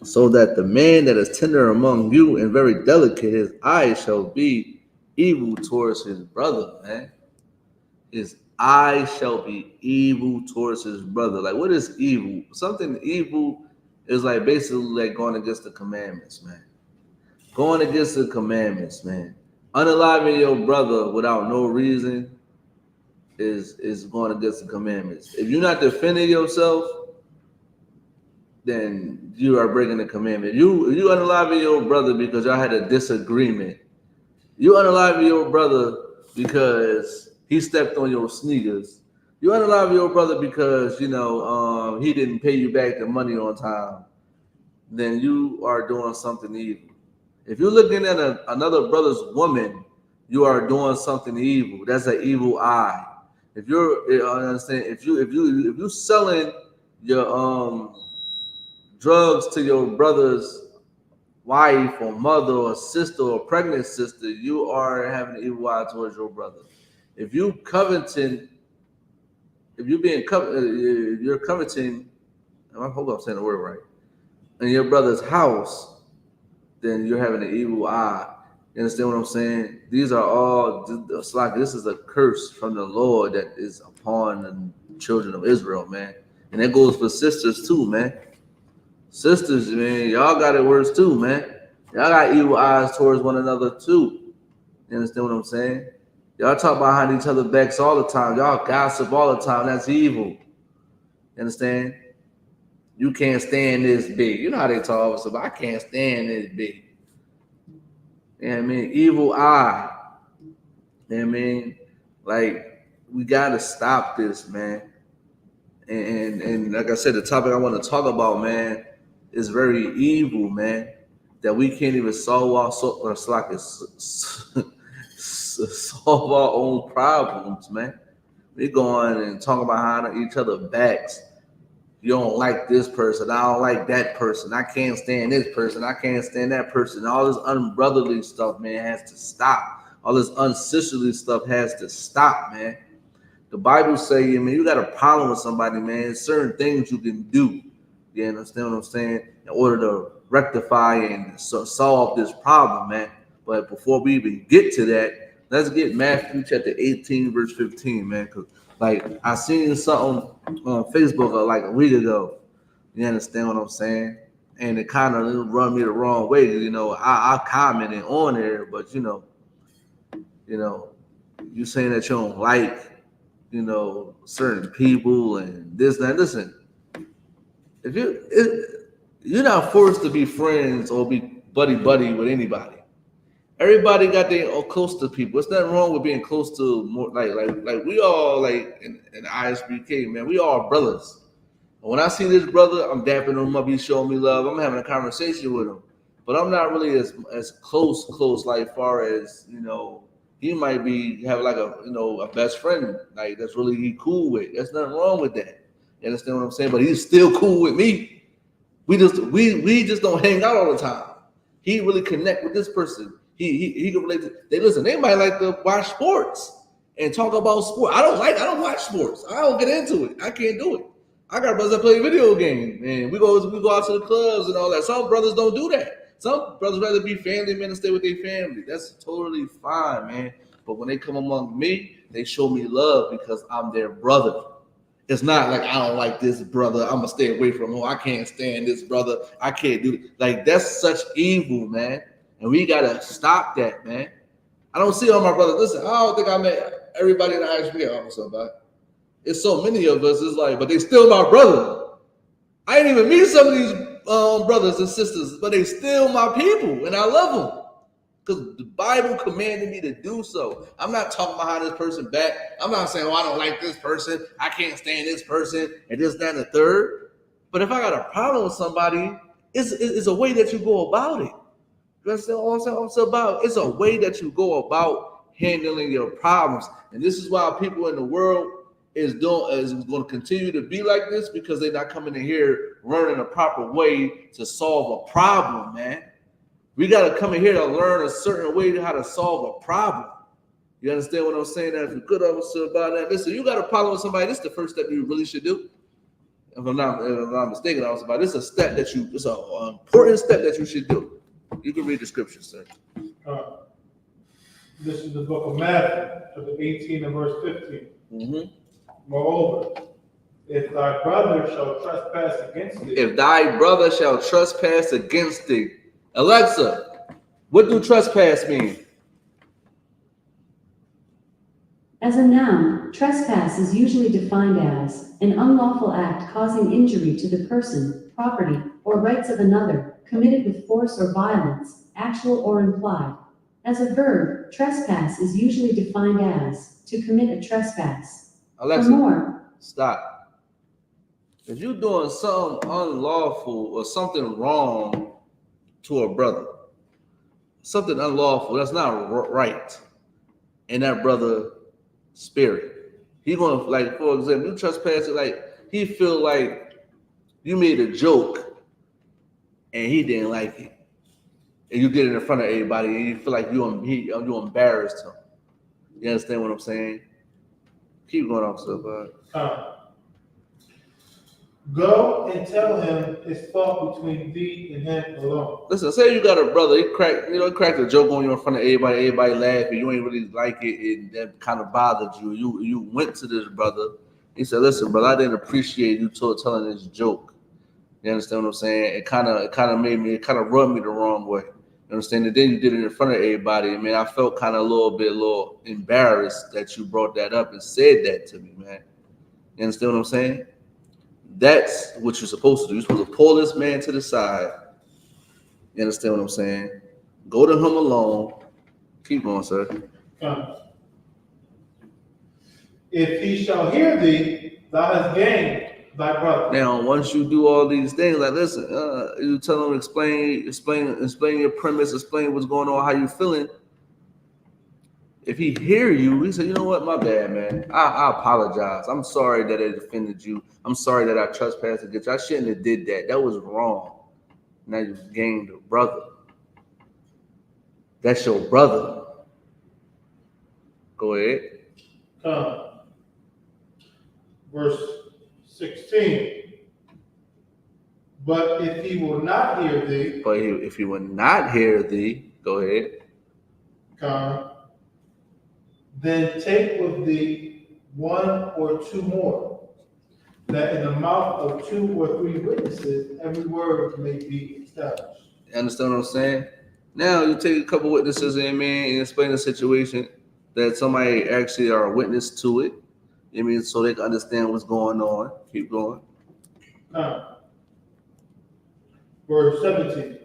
so that the man that is tender among you and very delicate, his eyes shall be evil towards his brother, man. His eyes shall be evil towards his brother. Like, what is evil? Something evil is like basically like going against the commandments, man. Going against the commandments, man. Unaliving your brother without no reason is going against the commandments. If you're not defending yourself, then you are breaking the commandment. You unaliving your brother because y'all had a disagreement. You unaliving your brother because he stepped on your sneakers. You unalive your brother because he didn't pay you back the money on time. Then you are doing something evil. If you're looking at another brother's woman, you are doing something evil. That's an evil eye. If you're selling your drugs to your brother's wife or mother or sister or pregnant sister, you are having an evil eye towards your brother. If you're coveting, I hope I'm saying the word right, in your brother's house, then you're having an evil eye. You understand what I'm saying? These are all, this is a curse from the Lord that is upon the children of Israel, man. And that goes for sisters too, man. Sisters, man, y'all got it worse too, man. Y'all got evil eyes towards one another too. You understand what I'm saying? Y'all talk behind each other's backs all the time. Y'all gossip all the time. That's evil. You understand? You can't stand this big. You know how they talk about, I can't stand this big. You know what I mean? Evil eye. You know what I mean? Like, we got to stop this, man. And like I said, the topic I want to talk about, man, is very evil, man. That we can't even solve our own problems, man. We going and talking behind each other's backs. You don't like this person. I don't like that person. I can't stand this person. I can't stand that person. All this unbrotherly stuff, man, has to stop. All this unsisterly stuff has to stop, man. The Bible say, you got a problem with somebody, man. Certain things you can do. You understand what I'm saying? In order to rectify and solve this problem, man. But before we even get to that, let's get Matthew chapter 18, verse 15, man. Because, I seen something on Facebook like a week ago. You understand what I'm saying? And it kind of run me the wrong way. I commented on there, but you saying that you don't like you know, certain people and this and that. Listen, if you're not forced to be friends or be buddy with anybody. Everybody got their close to people. There's nothing wrong with being close to more like we all like in I.S.U.P.K, man. We all brothers. And when I see this brother, I'm dapping him up. He's showing me love. I'm having a conversation with him, but I'm not really as close like far as you know. He might have like a best friend like that's really he cool with. There's nothing wrong with that. You understand what I'm saying? But he's still cool with me. We just don't hang out all the time. He really connect with this person. He can relate to. They might like to watch sports and talk about sport. I don't watch sports. I don't get into it. I can't do it. I got brothers that play video games, and we go out to the clubs and all that. Some brothers don't do that. Some brothers rather be family men and stay with their family. That's totally fine, man. But when they come among me, they show me love because I'm their brother. It's not like I don't like this brother. I'm gonna stay away from him. I can't stand this brother. I can't do it. Like that's such evil, man. And we gotta stop that, man. I don't see all my brothers. Listen, I don't think I met everybody in the I.S.U.P.K. also, but it's so many of us. It's like, but they still my brother. I ain't even meet some of these brothers and sisters, but they still my people, and I love them. Because the Bible commanded me to do so. I'm not talking behind this person back. I'm not saying, I don't like this person. I can't stand this person and this, that, and the third. But if I got a problem with somebody, it's a way that you go about it. You understand what I'm saying about? It's a way that you go about handling your problems. And this is why people in the world is going to continue to be like this because they're not coming in here learning a proper way to solve a problem, man. We got to come in here to learn a certain way how to solve a problem. You understand what I'm saying? If you're good officer about that, listen, you got a problem with somebody, this is the first step you really should do. If I'm not mistaken, I was about this is a step it's an important step that you should do. You can read the scripture, sir. This is the book of Matthew, chapter 18 and verse 15. Mm-hmm. Moreover, if thy brother shall trespass against thee. If thy brother shall trespass against thee. Alexa, what do trespass mean? As a noun, trespass is usually defined as an unlawful act causing injury to the person, property, or rights of another, committed with force or violence, actual or implied. As a verb, trespass is usually defined as to commit a trespass. Alexa, for more, stop. If you're doing something unlawful or something wrong to a brother, something unlawful, that's not right in that brother spirit. He gonna, like, for example, you trespass it, like he feel like you made a joke and he didn't like it, and you did it in front of everybody, and you feel like you embarrassed him. You understand what I'm saying? Keep going on, so Go and tell him his fault between thee and him alone. Listen, say you got a brother, he cracked a joke on you in front of everybody laughing, you ain't really like it, and that kind of bothered you. You went to this brother, he said, listen, brother, I didn't appreciate you telling this joke. You understand what I'm saying? It kind of rubbed me the wrong way. You understand? And then you did it in front of everybody, and man, I felt kind of a little embarrassed that you brought that up and said that to me, man. You understand what I'm saying? That's what you're supposed to do. You're supposed to pull this man to the side. You understand what I'm saying? Go to him alone. Keep going, sir. If he shall hear thee, thou hast gained thy brother. Now, once you do all these things, like listen, you tell him, explain your premise, explain what's going on, how you feeling. If he hear you, he said, you know what, my bad, man. I apologize. I'm sorry that it offended you. I'm sorry that I trespassed against you. I shouldn't have did that. That was wrong. Now you've gained a brother. That's your brother. Go ahead. Verse 16. But if he will not hear thee. But if he will not hear thee, go ahead. Then take with thee one or two more, that in the mouth of 2 or 3 witnesses every word may be established. You understand what I'm saying? Now you take a couple witnesses in, man, and explain the situation that somebody actually are a witness to it. I mean, so they can understand what's going on. Keep going. Verse 17.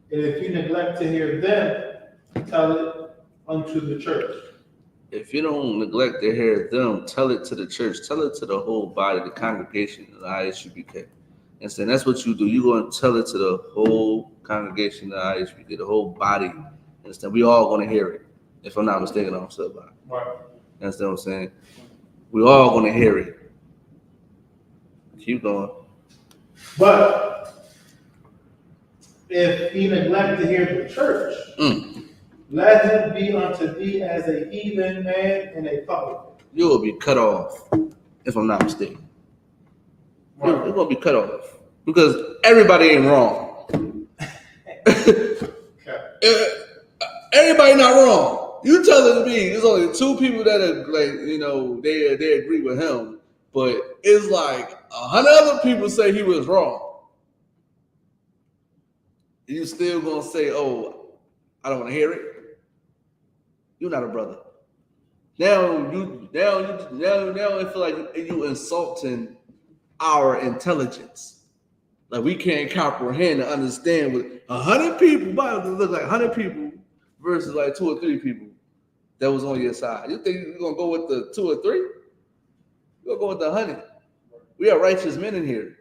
And if you neglect to hear them, tell it unto the church. If you don't neglect to hear them, tell it to the church. Tell it to the whole body, the congregation of the I.S.U.P.K. And so that's what you do. You're going to tell it to the whole congregation of the I.S.U.P.K., the whole body. Understand? We all going to hear it. If I'm not mistaken, I'm still about it. Right. Understand what I'm saying? We all going to hear it. Keep going. But if he neglect to hear the church, let him be unto thee as a heathen man and a publican. You will be cut off, if I'm not mistaken. Right. You're going to be cut off. Because everybody ain't wrong. Everybody not wrong. You telling me there's only two people that are like, you know, they agree with him, but it's like 100 other people say he was wrong. You still gonna say, "Oh, I don't want to hear it." You're not a brother. Now it feel like you insulting our intelligence. Like we can't comprehend and understand what 100 people, but it look like 100 people versus like 2 or 3 people that was on your side. You think you're gonna go with the 2 or 3? You're gonna go with the 100. We are righteous men in here.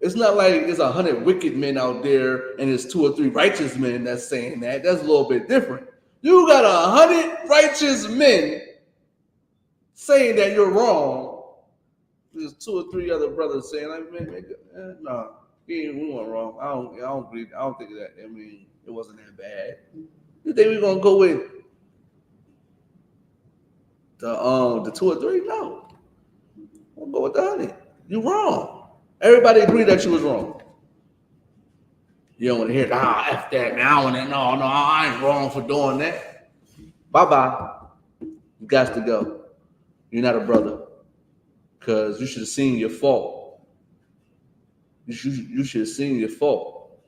It's not like it's 100 wicked men out there and it's 2 or 3 righteous men that's saying that. That's a little bit different. You got 100 righteous men saying that you're wrong. There's 2 or 3 other brothers saying, like, man, no, we weren't wrong. I don't think of that. I mean, it wasn't that bad. You think we're gonna go with the 2 or 3? No. We'll go with the 100. You're wrong. Everybody agreed that you was wrong. You don't want to hear, F that, man. I don't want to, no, I ain't wrong for doing that. Bye-bye. You got to go. You're not a brother. Because you should have seen your fault. You should have seen your fault.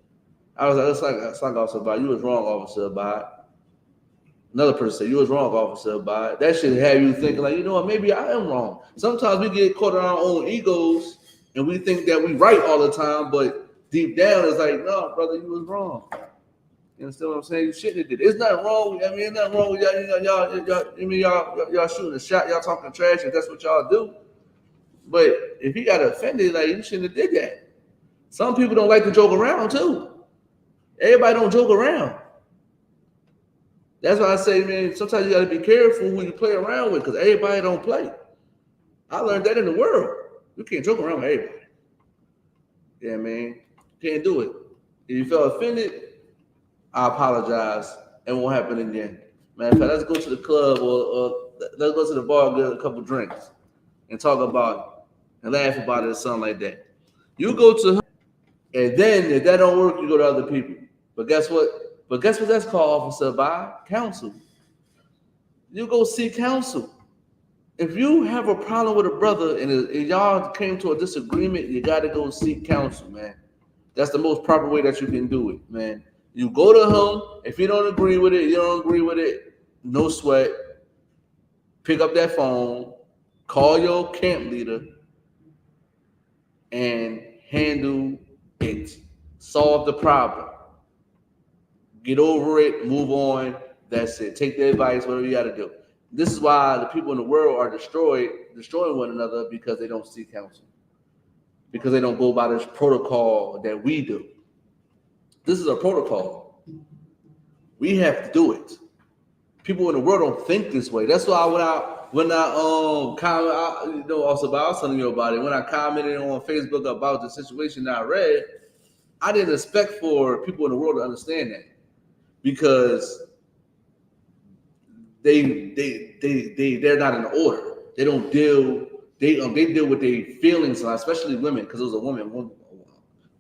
I was like, it's like Officer Abad. You was wrong, Officer Abad. Another person said, you was wrong, Officer Abad. That should have you thinking, like, you know what, maybe I am wrong. Sometimes we get caught in our own egos and we think that we right all the time, but deep down it's like, no, brother, you was wrong. You understand what I'm saying? You shouldn't have did it. It's nothing wrong. I mean, it's nothing wrong with y'all shooting a shot, y'all talking trash, if that's what y'all do. But if he got offended, like, you shouldn't have did that. Some people don't like to joke around too. Everybody don't joke around. That's why I say, man, sometimes you got to be careful who you play around with, because everybody don't play. I learned that in the world. You can't joke around with everybody. Yeah, man. Can't do it. If you felt offended, I apologize. It won't happen again. Matter of fact, let's go to the club or let's go to the bar and get a couple drinks and talk about it and laugh about it or something like that. You go to her, and then if that don't work, you go to other people. But guess what? That's called, Officer, by counsel. You go seek counsel. If you have a problem with a brother and y'all came to a disagreement, you got to go seek counsel, man. That's the most proper way that you can do it, man. You go to him. If you don't agree with it, no sweat. Pick up that phone, call your camp leader, and handle it. Solve the problem. Get over it, move on. That's it. Take the advice, whatever you got to do. This is why the people in the world are destroying one another, because they don't seek counsel. Because they don't go by this protocol that we do. This is a protocol. We have to do it. People in the world don't think this way. That's why when I was telling you about it, when I commented on Facebook about the situation that I read, I didn't expect for people in the world to understand that, because they're not in order. They don't deal. They deal with their feelings, especially women, because it was a woman.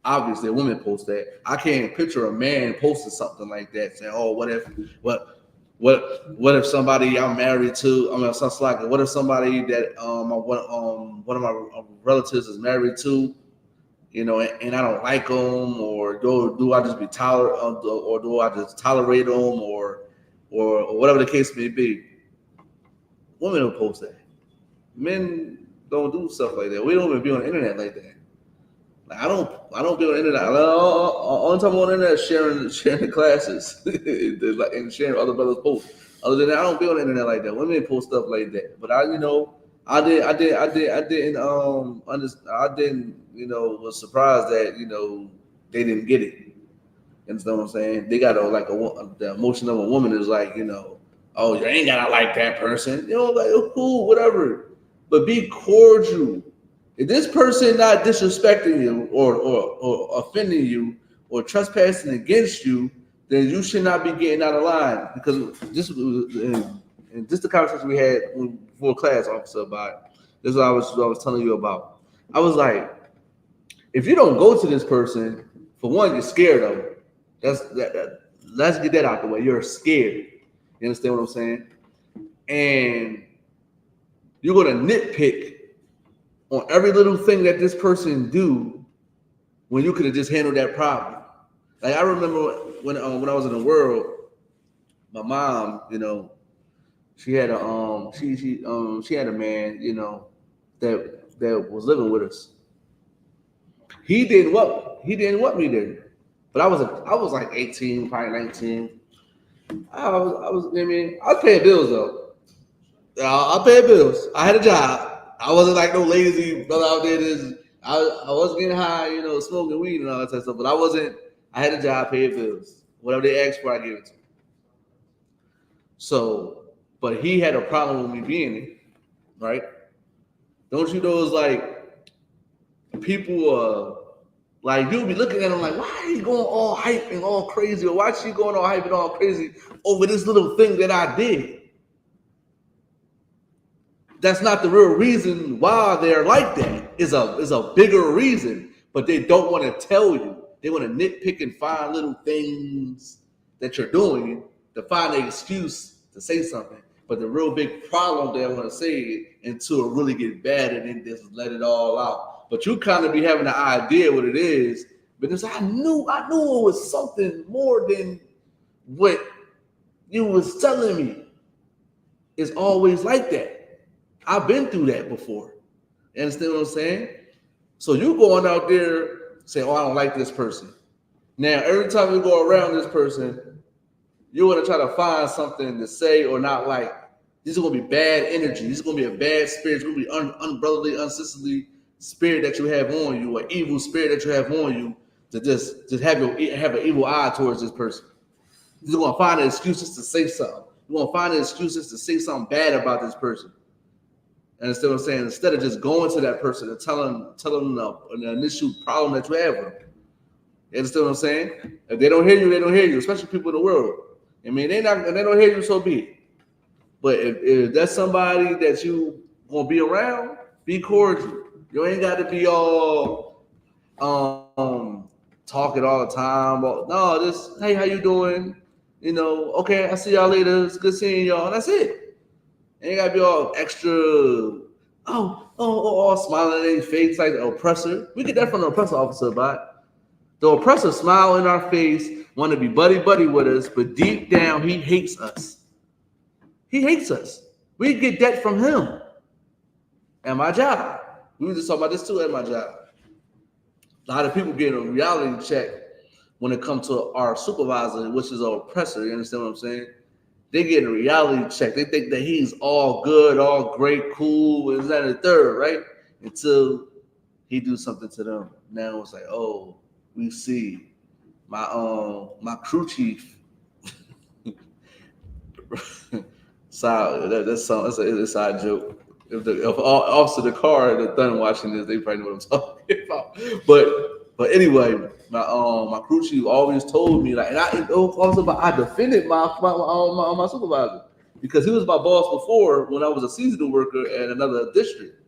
Obviously, a woman post that. I can't picture a man posting something like that, saying, "Oh, what if somebody I'm married to? I mean, something like that. What if somebody that one of my relatives is married to, you know, and I don't like them, or do I just be or do I just tolerate them, or whatever the case may be?" Women will post that. men don't do stuff like that. We don't even be on the internet like that. Like, I don't be on the internet. Only time I'm on the internet is sharing the classes and sharing other brothers' posts. Other than that, I don't be on the internet like that. Women post stuff like that. But I didn't, was surprised that, they didn't get it. You understand what I'm saying? They got the emotion of a woman is like, oh, you ain't gotta like that person. Like, cool, whatever. But be cordial. If this person not disrespecting you or offending you or trespassing against you, then you should not be getting out of line. Because this is the conversation we had before class, officer, about it. This is what I was telling you about. I was like, if you don't go to this person, for one, you're scared of them. Let's get that out the way. You're scared. You understand what I'm saying? And you're gonna nitpick on every little thing that this person do when you could have just handled that problem. Like I remember when I was in the world, my mom, she had a she had a man, that was living with us. He didn't want me there, but I was like 18, probably 19. I was paying bills though. I paid bills. I had a job. I wasn't like no lazy brother out there. I wasn't getting high, smoking weed and all that type of stuff. But I had a job, paid bills. Whatever they asked for, I gave it to them. So, but he had a problem with me being there, right? Don't you know it's like people like you'll be looking at him like, why are you going all hype and all crazy? Or why is she going all hype and all crazy over this little thing that I did? That's not the real reason why they're like that. Is a bigger reason, but they don't want to tell you. They want to nitpick and find little things that you're doing to find an excuse to say something. But the real big problem they want to say it until it really get bad and then just let it all out. But you kind of be having an idea what it is, because I knew it was something more than what you was telling me. It's always like that. I've been through that before. You understand what I'm saying? So you going out there saying, oh, I don't like this person. Now, every time you go around this person, you're going to try to find something to say or not like. This is going to be bad energy. This is going to be a bad spirit. It's going to be unbrotherly, unsisterly spirit that you have on you, or evil spirit that you have on you to just have an evil eye towards this person. You're going to find excuses to say something. You're going to find excuses to say something bad about this person. Understand what I'm saying? Instead of just going to that person and telling them an initial problem that you have with them. You understand what I'm saying? If they don't hear you, they don't hear you, especially people in the world. I mean, they don't hear you, so be it. But if that's somebody that you gonna be around, be cordial. You ain't got to be all talking all the time. No, just hey, how you doing? Okay, I see y'all later. It's good seeing y'all. That's it. You ain't gotta be all extra, all smiling in their face like the oppressor. We get that from the oppressor officer, but the oppressor smile in our face, want to be buddy with us, but deep down he hates us. He hates us. We get that from him. At my job, we were just talking about this too at my job. A lot of people get a reality check when it comes to our supervisor, which is our oppressor. You understand what I'm saying? They get a reality check. They think that he's all good, all great, cool, and that and the third, right? Until he do something to them. Now it's like, oh, we see my crew chief. That's an inside joke. If officer the car that's done watching this, they probably know what I'm talking about. But anyway, my crew chief always told me like, and I defended my supervisor because he was my boss before when I was a seasonal worker at another district.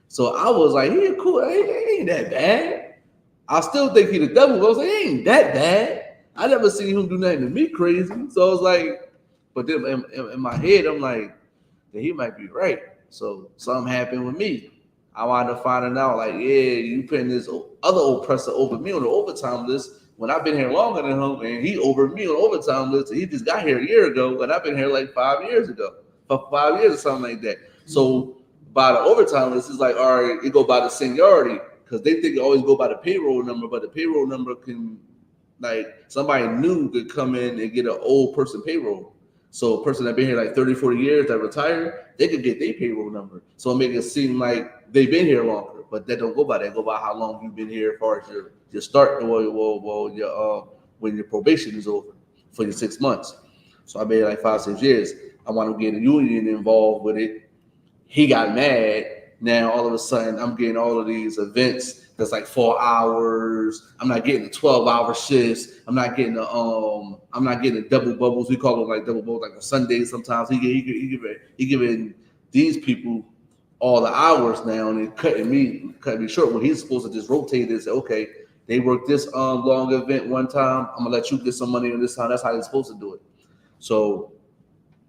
So I was like, he cool, he ain't that bad. I still think he the devil, but I was like, he ain't that bad. I never seen him do nothing to me crazy. So I was like, but then in my head, I'm like, that he might be right. So something happened with me. I wound up finding out, like, yeah, you putting this other oppressor over me on the overtime list when I've been here longer than him, and he over me on the overtime list. And he just got here a year ago, and I've been here like 5 years ago, for 5 years or something like that. So by the overtime list, it's like, all right, it go by the seniority because they think it always go by the payroll number, but the payroll number can, like, somebody new could come in and get an old person payroll. So a person that been here like 30, 40 years that retired, they could get their payroll number. So it make it seem like they've been here longer, but that don't go by that. Go by how long you've been here as far as your start, when your probation is over for your 6 months. So I made like 5, 6 years. I want to get a union involved with it. He got mad. Now all of a sudden I'm getting all of these events that's like 4 hours. I'm not getting the 12-hour shifts. I'm not getting the double bubbles. We call them like double bubbles, like on Sundays sometimes. He giving these people all the hours now, and it cutting me short when he's supposed to just rotate and say, okay, they work this long event one time, I'm gonna let you get some money on this time. That's how they're supposed to do it. So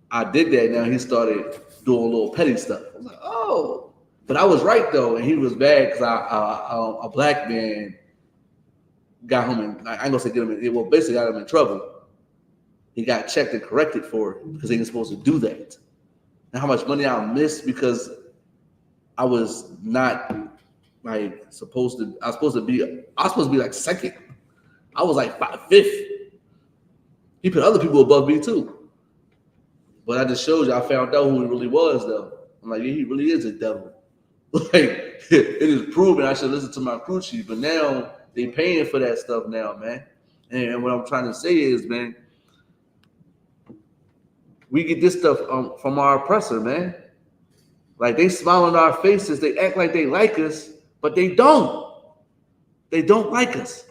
I did that. Now he started doing a little petty stuff. I was like, oh, but I was right though, and he was bad because a black man got him in. I ain't gonna say get him in. Well, basically got him in trouble. He got checked and corrected for it because he was supposed to do that. And how much money I missed because I was not like supposed to. I was supposed to be like second. I was like 5th. He put other people above me too. But I just showed you, I found out who he really was, though. I'm like, yeah, he really is a devil. Like, it is proven I should listen to my crew chief, but now they paying for that stuff now, man. And what I'm trying to say is, man, we get this stuff from our oppressor, man. Like, they smile on our faces, they act like they like us, but they don't. They don't like us.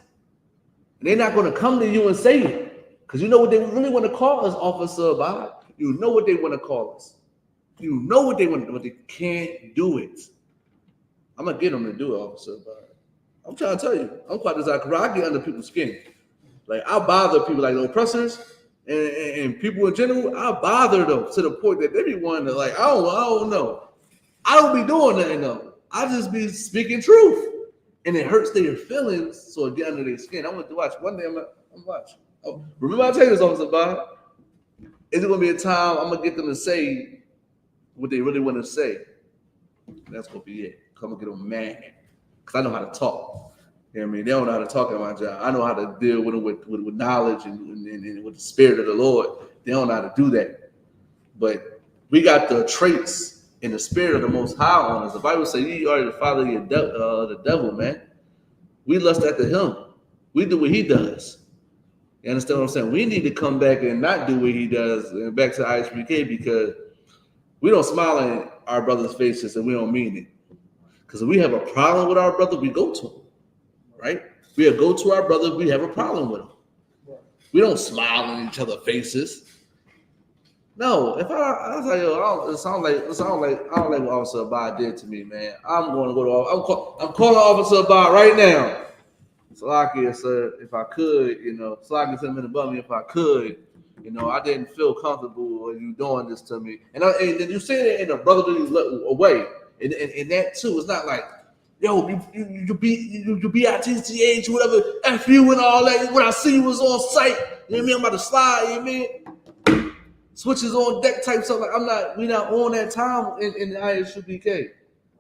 And they're not going to come to you and say it. Because you know what they really want to call us, Officer Abad? You know what they want to call us. You know what they want to do, but they can't do it. I'm going to get them to do it, Officer Abad. I'm trying to tell you. I'm quite desirable. I get under people's skin. Like, I bother people like the oppressors and people in general. I bother them to the point that they be wanting to, like, I don't know. I don't be doing nothing, though. I just be speaking truth. And it hurts their feelings, so it get under their skin. I want to watch. One day I'm watching. Oh, remember I tell you this, Officer Abad? Is it going to be a time I'm going to get them to say what they really want to say? That's going to be it. I'm going to get them mad. Because I know how to talk. You know what I mean? They don't know how to talk at my job. I know how to deal with them with knowledge and with the spirit of the Lord. They don't know how to do that. But we got the traits and the spirit of the Most High on us. The Bible says, you are the father of the devil, man. We lust after him. We do what he does. You understand what I'm saying? We need to come back and not do what he does and back to I.S.U.P.K because we don't smile in our brother's faces and we don't mean it. Because if we have a problem with our brother, we go to him, right? We go to our brother, we have a problem with him. We don't smile in each other's faces. No, if I was like, yo, it sounds like I don't like what Officer Abad did to me, man. I'm going to go to I'm calling Officer Abad right now. Salakia, sir, if I could, Salakia sent me above me if I could, I didn't feel comfortable with you doing this to me. And you say it in a brotherly way. And that too, it's not like, yo, you BITCH, whatever, F you and all that. When I see you was on site, you know what I mean? I'm about to slide, you know what I mean? Switches on deck type stuff. Like we not on that time in the I.S.U.P.K.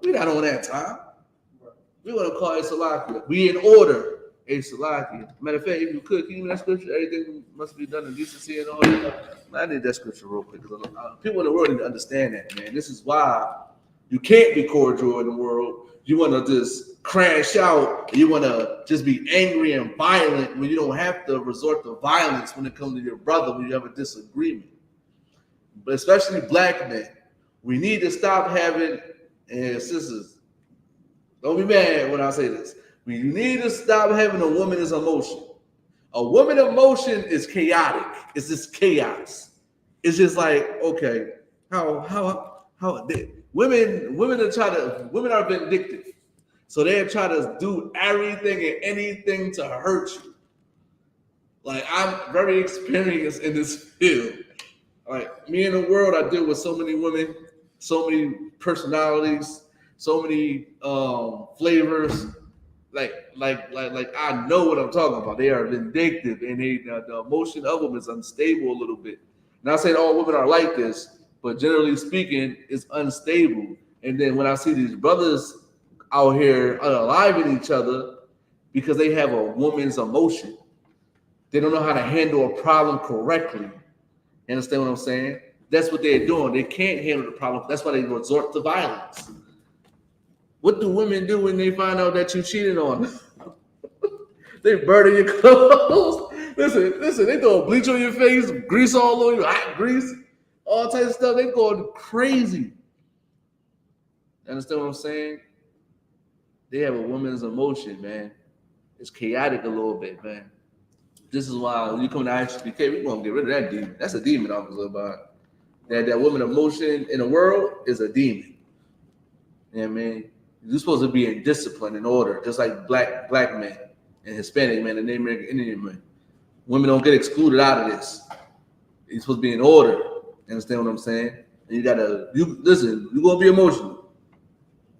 We not on that time. We want to call it Salakia. We in order. A Salakia. Matter of fact, if you could, can you read that scripture? Everything must be done in decency and all that. I need that scripture real quick. People in the world need to understand that, man. This is why you can't be cordial in the world. You want to just crash out. You want to just be angry and violent when you don't have to resort to violence when it comes to your brother when you have a disagreement. But especially black men, we need to stop having, and sisters, don't be mad when I say this. We need to stop having a woman as emotion. A woman emotion is chaotic. It's just chaos. It's just like, okay, women are vindictive. So they try to do everything and anything to hurt you. Like, I'm very experienced in this field. Like, me in the world, I deal with so many women, so many personalities, so many flavors. Like I know what I'm talking about. They are vindictive, and the emotion of them is unstable a little bit. Not saying all women are like this, but generally speaking, it's unstable. And then when I see these brothers out here unaliving each other because they have a woman's emotion, they don't know how to handle a problem correctly. You understand what I'm saying? That's what they're doing. They can't handle the problem. That's why they resort to violence. What do women do when they find out that you cheated on them? They burn your clothes. Listen, they throw bleach on your face, grease all over you, hot grease, all types of stuff. They going crazy. Understand what I'm saying? They have a woman's emotion, man. It's chaotic a little bit, man. This is why when you come to I.S.U.P.K, we're going to get rid of that demon. That's a demon, officer. About that woman emotion in the world is a demon. You know what I mean? You're supposed to be in discipline and order, just like black men and Hispanic men and Native American Indian men. Women don't get excluded out of this. You're supposed to be in order. You understand what I'm saying? And you're gonna be emotional.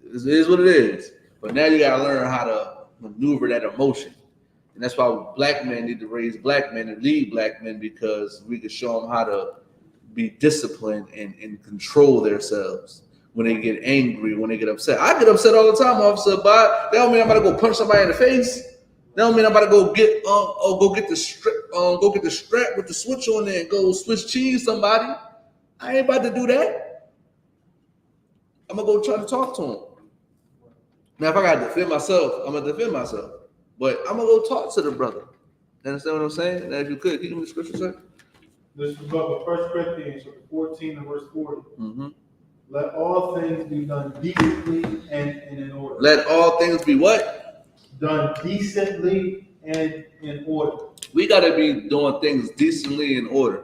It is what it is. But now you gotta learn how to maneuver that emotion. And that's why black men need to raise black men and lead black men, because we can show them how to be disciplined and control themselves when they get angry, when they get upset. I get upset all the time, officer, but that don't mean I'm about to go punch somebody in the face. That don't mean I'm about to go get the strap with the switch on there and go Swiss cheese somebody. I ain't about to do that. I'm gonna go try to talk to him. Now, if I gotta defend myself, I'm gonna defend myself. But I'm gonna go talk to the brother. You understand what I'm saying? Now, if you could, can you give me the scripture, sir? This is the book of 1 Corinthians 14 and verse 40. Mm-hmm. Let all things be done decently and in order. Let all things be what? Done decently and in order. We got to be doing things decently in order.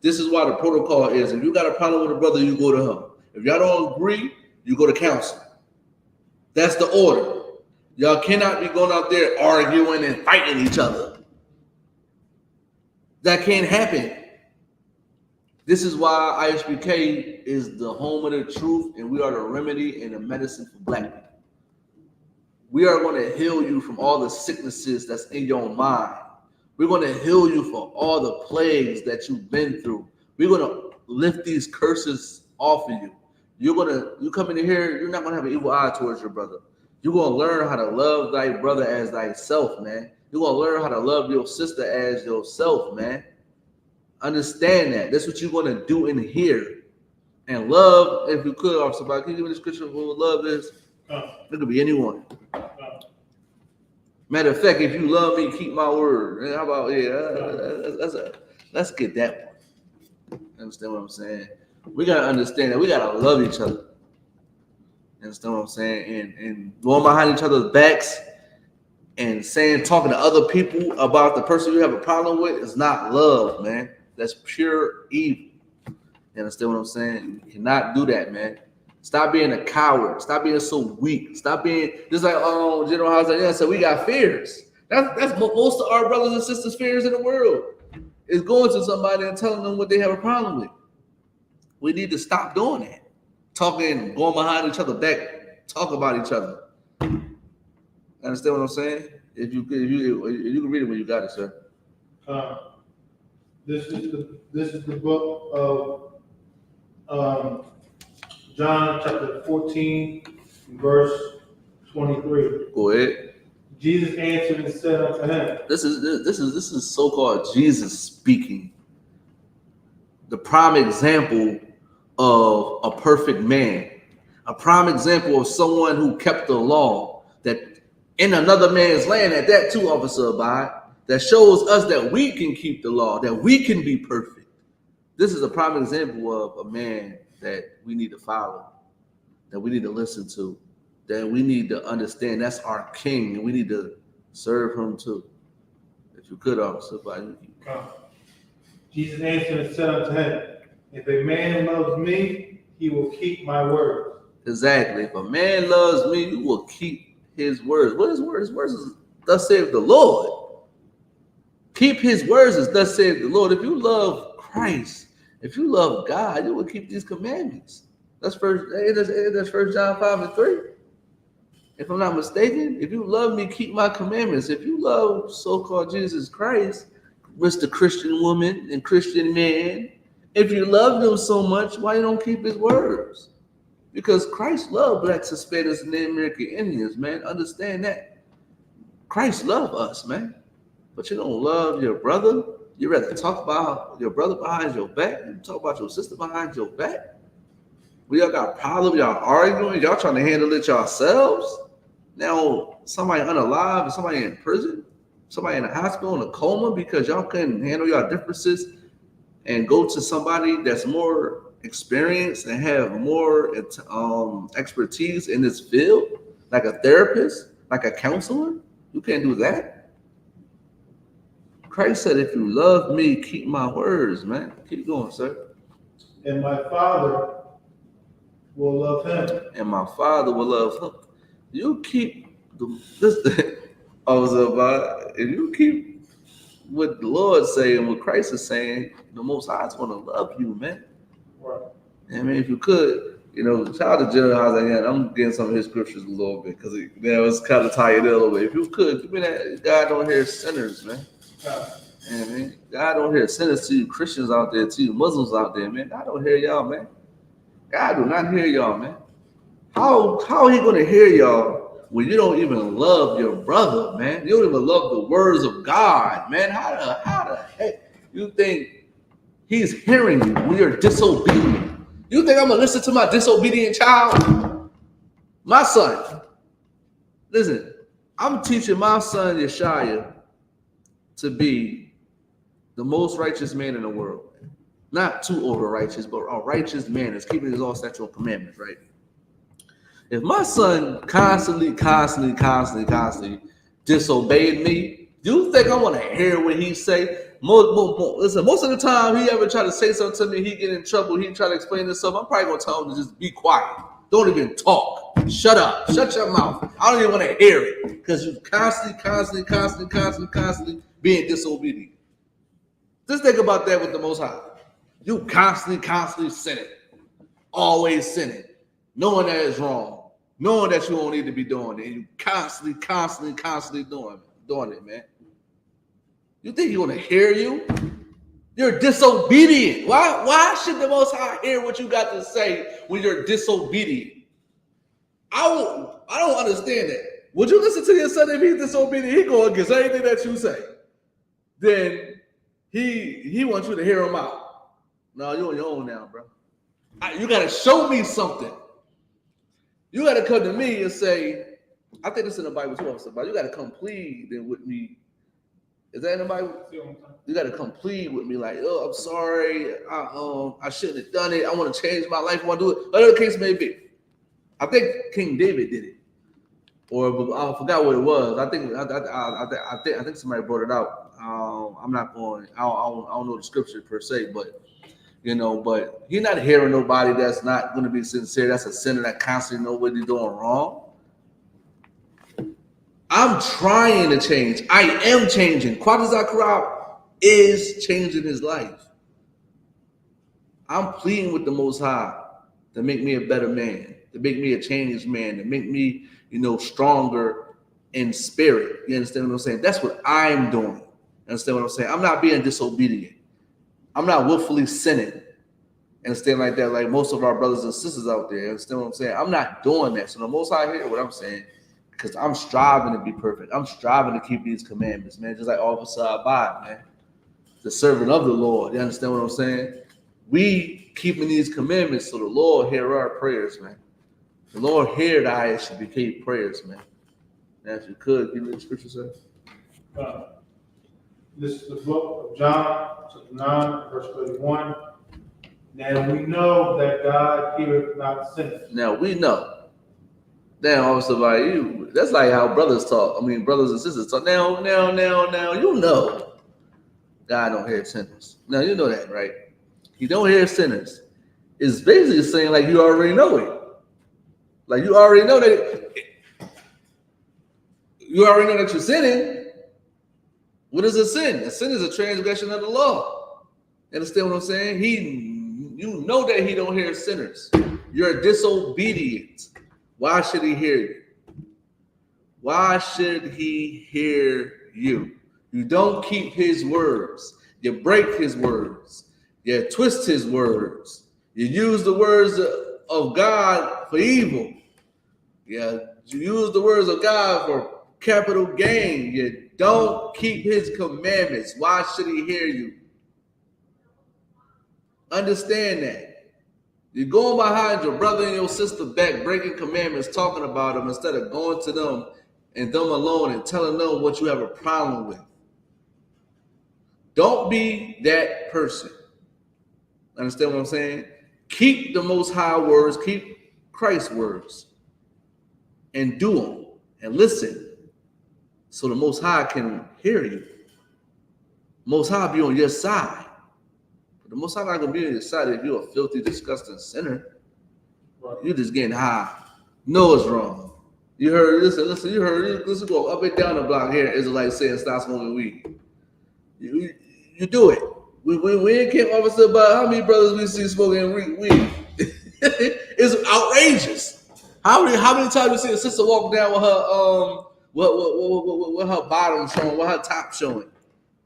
This is why the protocol is. If you got a problem with a brother, you go to him. If y'all don't agree, you go to counsel. That's the order. Y'all cannot be going out there arguing and fighting each other. That can't happen. This is why I.S.U.P.K is the home of the truth, and we are the remedy and the medicine for black people. We are going to heal you from all the sicknesses that's in your mind. We're going to heal you from all the plagues that you've been through. We're going to lift these curses off of you. You come in here, you're not going to have an evil eye towards your brother. You're going to learn how to love thy brother as thyself, man. You're going to learn how to love your sister as yourself, man. Understand that. That's what you're going to do in here. And love, if you could, officer, can you give me the scripture of what love is? It could be anyone. Matter of fact, if you love me, keep my word. How about, let's get that one. Understand what I'm saying? We got to understand that we got to love each other. Understand what I'm saying? And going behind each other's backs and talking to other people about the person you have a problem with is not love, man. That's pure evil. You understand what I'm saying? You cannot do that, man. Stop being a coward. Stop being so weak. Stop being just like General House. So we got fears. That's most of our brothers and sisters' fears in the world, is going to somebody and telling them what they have a problem with. We need to stop doing that. Talking, going behind each other back, talk about each other. Understand what I'm saying? If you can read it when you got it, sir. This is the book of John chapter 14, verse 23. Go ahead. Jesus answered and said unto him. This is so-called Jesus speaking. The prime example of a perfect man. A prime example of someone who kept the law, that in another man's land at that too, officer Abide, that shows us that we can keep the law, that we can be perfect. This is a prime example of a man that we need to follow, that we need to listen to, that we need to understand that's our king, and we need to serve him too. If you could, officer Abide. Jesus answered and said unto him, if a man loves me, he will keep my words. Exactly. If a man loves me, he will keep his words. What is words? Words is thus saith the Lord. Keep his words as thus saith the Lord. If you love Christ, if you love God, you will keep these commandments. That's First John 5 and 3. If I'm not mistaken, if you love me, keep my commandments. If you love so-called Jesus Christ, Mr. Christian woman and Christian man, if you love them so much, why you don't keep his words? Because Christ loved blacks, Hispanics, and Native American Indians, man. Understand that. Christ loved us, man. But you don't love your brother. You rather talk about your brother behind your back. You talk about your sister behind your back. We all got problems. Y'all arguing. Y'all trying to handle it yourselves. Now somebody unalive and somebody in prison. Somebody in a hospital in a coma because y'all couldn't handle your differences and go to somebody that's more experienced and have more expertise in this field, like a therapist, like a counselor. You can't do that. Christ said, if you love me, keep my words, man. Keep going, sir. And my Father will love him. And my Father will love him. You keep if you keep what the Lord saying and what Christ is saying, the Most High is going to love you, man. Right. I mean, if you could, shout out to Gen.YAHANNA. I'm getting some of his scriptures a little bit because it was kind of tied in a little bit. If you could, give me that. God don't hear sinners, man. Yeah, man. God don't hear sinners to you Christians out there, to you Muslims out there, man. God don't hear y'all, man. God do not hear y'all, man. How he going to hear y'all when you don't even love your brother, man? You don't even love the words of God, man. How the heck you think he's hearing you when you're disobedient? You think I'm going to listen to my disobedient child? My son. Listen, I'm teaching my son Yeshaya to be the most righteous man in the world. Not too over righteous, but a righteous man is keeping his all sexual commandments, right? If my son constantly disobeyed me, do you think I want to hear what he say? Listen, most of the time he ever try to say something to me, he get in trouble, he try to explain himself, I'm probably going to tell him to just be quiet. Don't even talk. Shut up. Shut your mouth. I don't even want to hear it because you constantly being disobedient. Just think about that with the Most High. You constantly sinning. Always sinning. Knowing that it's wrong. Knowing that you don't need to be doing it. And you constantly doing it, man. You think he's going to hear you? You're disobedient. Why should the Most High hear what you got to say when you're disobedient? I don't understand that. Would you listen to your son if he's disobedient? He go against anything that you say. Then he wants you to hear him out. No, you're on your own now, bro. You got to show me something. You got to come to me and say, I think it's in the Bible too. You got to come plead with me. Is that in the Bible? You got to come plead with me like, oh, I'm sorry. I shouldn't have done it. I want to change my life. I want to do it. Whatever the case may be. I think King David did it. Or I forgot what it was. I think somebody brought it out. I'm not going. I don't know the scripture per se, but but you're not hearing nobody that's not going to be sincere. That's a sinner that constantly knows what they're doing wrong. I'm trying to change. I am changing. Kwame Zakarab is changing his life. I'm pleading with the Most High to make me a better man, to make me a changed man, to make me, stronger in spirit. You understand what I'm saying? That's what I'm doing. You understand what I'm saying? I'm not being disobedient. I'm not willfully sinning. Understand like that, like most of our brothers and sisters out there. Understand what I'm saying? I'm not doing that. So the Most High hear what I'm saying, because I'm striving to be perfect. I'm striving to keep these commandments, man. Just like Officer Abad, man, the servant of the Lord. You understand what I'm saying? We keeping these commandments, so the Lord hear our prayers, man. The Lord hear the I.S.U.P.K prayers, man. Now, if you could, give me the scripture, sir. This is the book of John, chapter 9, verse 31. Now we know that God heareth not sinners. Now we know. Now, also by you, that's like how brothers talk. I mean, brothers and sisters talk. Now, you know God don't hear sinners. Now, you know that, right? He don't hear sinners. It's basically saying like you already know it. Like you already know that you're sinning. What is a sin? A sin is a transgression of the law. You understand what I'm saying? You know that he don't hear sinners. You're disobedient. Why should he hear you? Why should he hear you? You don't keep his words. You break his words. You twist his words. You use the words of God for evil. Yeah, you use the words of God for capital gain. You don't keep his commandments. Why should he hear you? Understand that. You're going behind your brother and your sister back, breaking commandments, talking about them instead of going to them and them alone and telling them what you have a problem with. Don't be that person. Understand what I'm saying? Keep the Most High words, keep Christ's words, and do them and listen so the Most High can hear you. Most High be on your side. But the Most High not going to be on your side if you're a filthy, disgusting sinner. Right. You're just getting high. No, it's wrong. You heard, listen, you heard, listen, go up and down the block here, Israelites saying stop smoking weed. You do it. We ain't came officer about how many brothers we see smoking weed. It's outrageous. How many times you see a sister walk down with her with her bottom showing, with her top showing?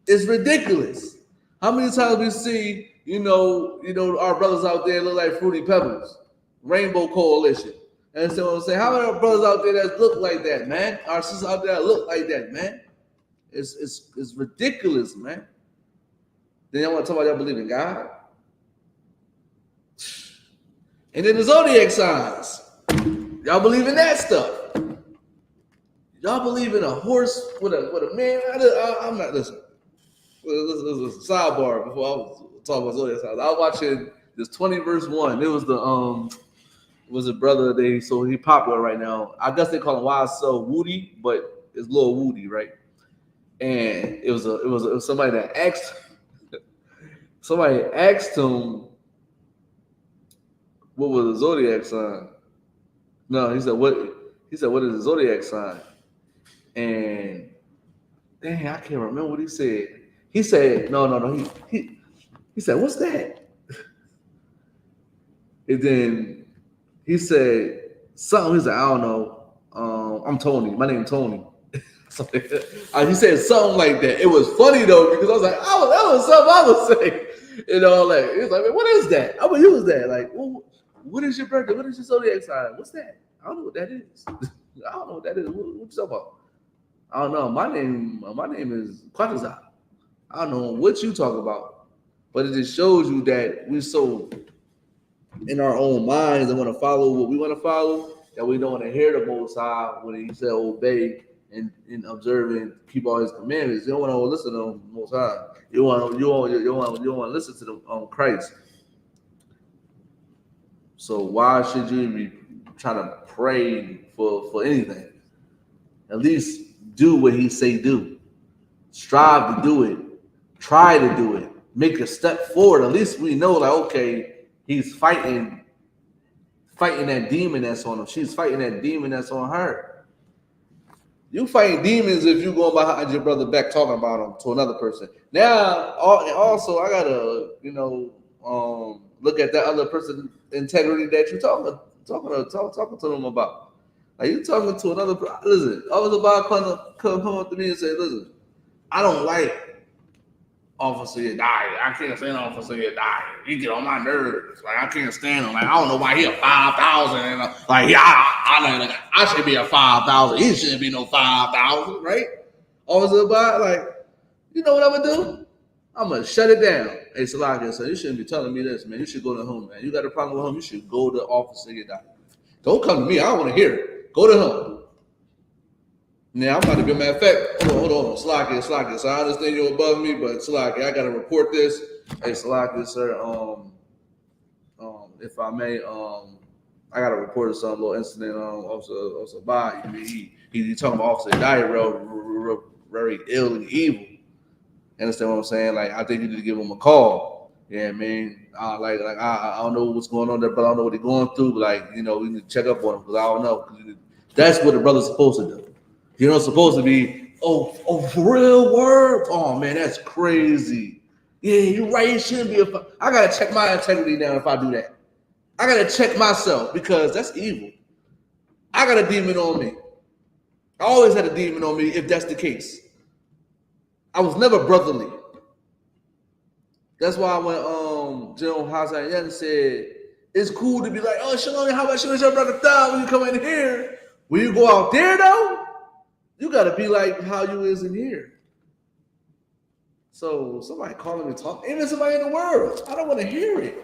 It's ridiculous. How many times we see, you know, our brothers out there look like Fruity Pebbles, Rainbow Coalition. And so I'm saying, how many brothers out there that look like that, man? Our sisters out there that look like that, man. It's ridiculous, man. Then y'all want to talk about y'all believe in God? And then the zodiac signs. Y'all believe in that stuff. Y'all believe in a horse with a man? I'm not listening. This is a sidebar before I was talking about zodiac signs. I was watching this 20 verse 1. It was was a brother so he popular right now. I guess they call him Y.S.U.P.K Woody, but it's Lil Woody, right? And it was somebody that asked him what was the zodiac sign. No, he said what is the zodiac sign? And dang, I can't remember what he said. He said no. He said, what's that? And then he said something. He said, I don't know. I'm Tony. My name's Tony. He said something like that. It was funny though, because I was like, that was something I would say. You know, like it's like, what is that? I'm gonna use that. Like, well, what is your birthday? What is your zodiac sign? What's that? I don't know what that is. I don't know what that is. What you talking about? I don't know. My name is Quatazar. I don't know what you talk about, but it just shows you that we're so in our own minds and want to follow what we want to follow that we don't want to hear the Most High when He said obey and observe and keep all His commandments. You don't want to listen to the Most High. You want to listen to the Christ. So why should you be trying to pray for anything? At least do what He say do. Strive to do it. Try to do it. Make a step forward. At least we know, like, okay, he's fighting that demon that's on him. She's fighting that demon that's on her. You fighting demons if you go behind your brother back talking about him to another person. Now, also, I gotta, look at that other person's integrity that you're talking to them about. Like, you talking to another person. Listen, I was about to come up to me and say, listen, I don't like Officer Yedaya. I can't stand Officer Yedaya. He get on my nerves. Like, I can't stand him. Like, I don't know why he a 5,000. Like, yeah, I should be a 5,000. He shouldn't be no 5,000, right? Officer Yedaya, like, you know what I'm gonna do? I'm gonna shut it down. Hey, Salaka, so you shouldn't be telling me this, man. You should go to him, man. You got a problem with him? You should go to Officer Yedaya. Don't come to me. I don't want to hear it. Go to him. Now, I'm about to be a matter of fact. Hold on. Salaki. So I understand you're above me, but Salaki, I got to report this. Hey, Salaki, sir, if I may, I got to report some little incident. Officer Bai, he talking about Officer Dyer, very ill and evil. Understand what I'm saying? Like, I think you need to give him a call. Yeah, man. I don't know what's going on there, but I don't know what he's going through. But, like, we need to check up on him because I don't know. That's what the brother's supposed to do. You're not supposed to be, for real word? Oh, man, that's crazy. Yeah, you're right. It shouldn't be I got to check my integrity now if I do that. I got to check myself because that's evil. I got a demon on me. I always had a demon on me if that's the case. I was never brotherly. That's why when General Hassan said, It's cool to be like, oh, Shalom, how about you and your brother Thumb when you come in here? When you go out there, though, you got to be like how you is in here. So somebody calling me talk, even somebody in the world, I don't want to hear it.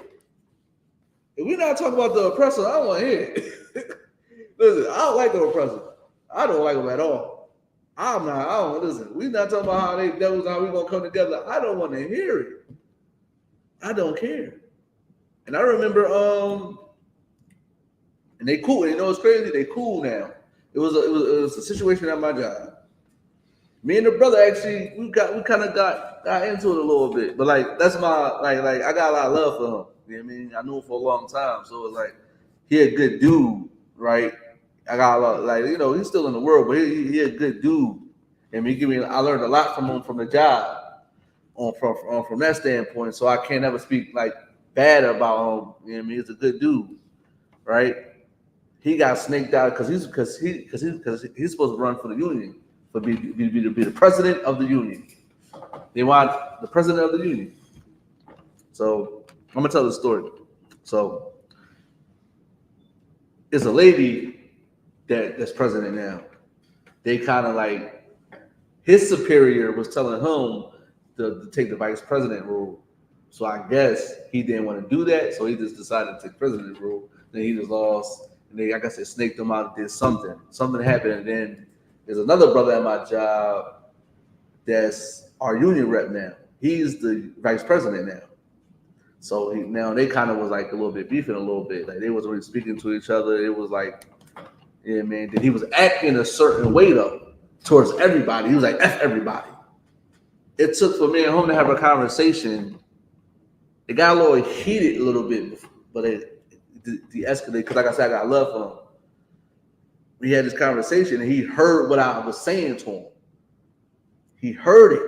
If we're not talking about the oppressor, I don't want to hear it. Listen, I don't like the oppressor. I don't like them at all. Listen, we're not talking about how they devils, how we going to come together. I don't want to hear it. I don't care. And I remember, and they cool. You know what's crazy? They cool now. It was a situation at my job. Me and the brother actually we kind of got into it a little bit, but like that's my like I got a lot of love for him. You know what I mean? I knew him for a long time, so it's like he a good dude, right? I got a lot like he's still in the world, but he a good dude. And I learned a lot from him from the job, from that standpoint. So I can't ever speak like bad about him. You know what I mean? He's a good dude, right? He got snaked out because he's supposed to run for the union, but be the president of the union. They want the president of the union. So I'm gonna tell the story. So it's a lady that's president now. They kind of like his superior was telling him to take the vice president role. So I guess he didn't want to do that, so he just decided to take president role. Then he just lost. And they, like I said, snaked them out and did something. Something happened, and then there's another brother at my job that's our union rep now. He's the vice president now. So now they kind of was like a little bit beefing a little bit. Like they wasn't really speaking to each other. It was like, yeah, man. Then he was acting a certain way though towards everybody. He was like, F everybody. It took for me and him to have a conversation. It got a little heated a little bit, but it de-escalated because, like I said, I got love for him. We had this conversation, and he heard what I was saying to him. He heard it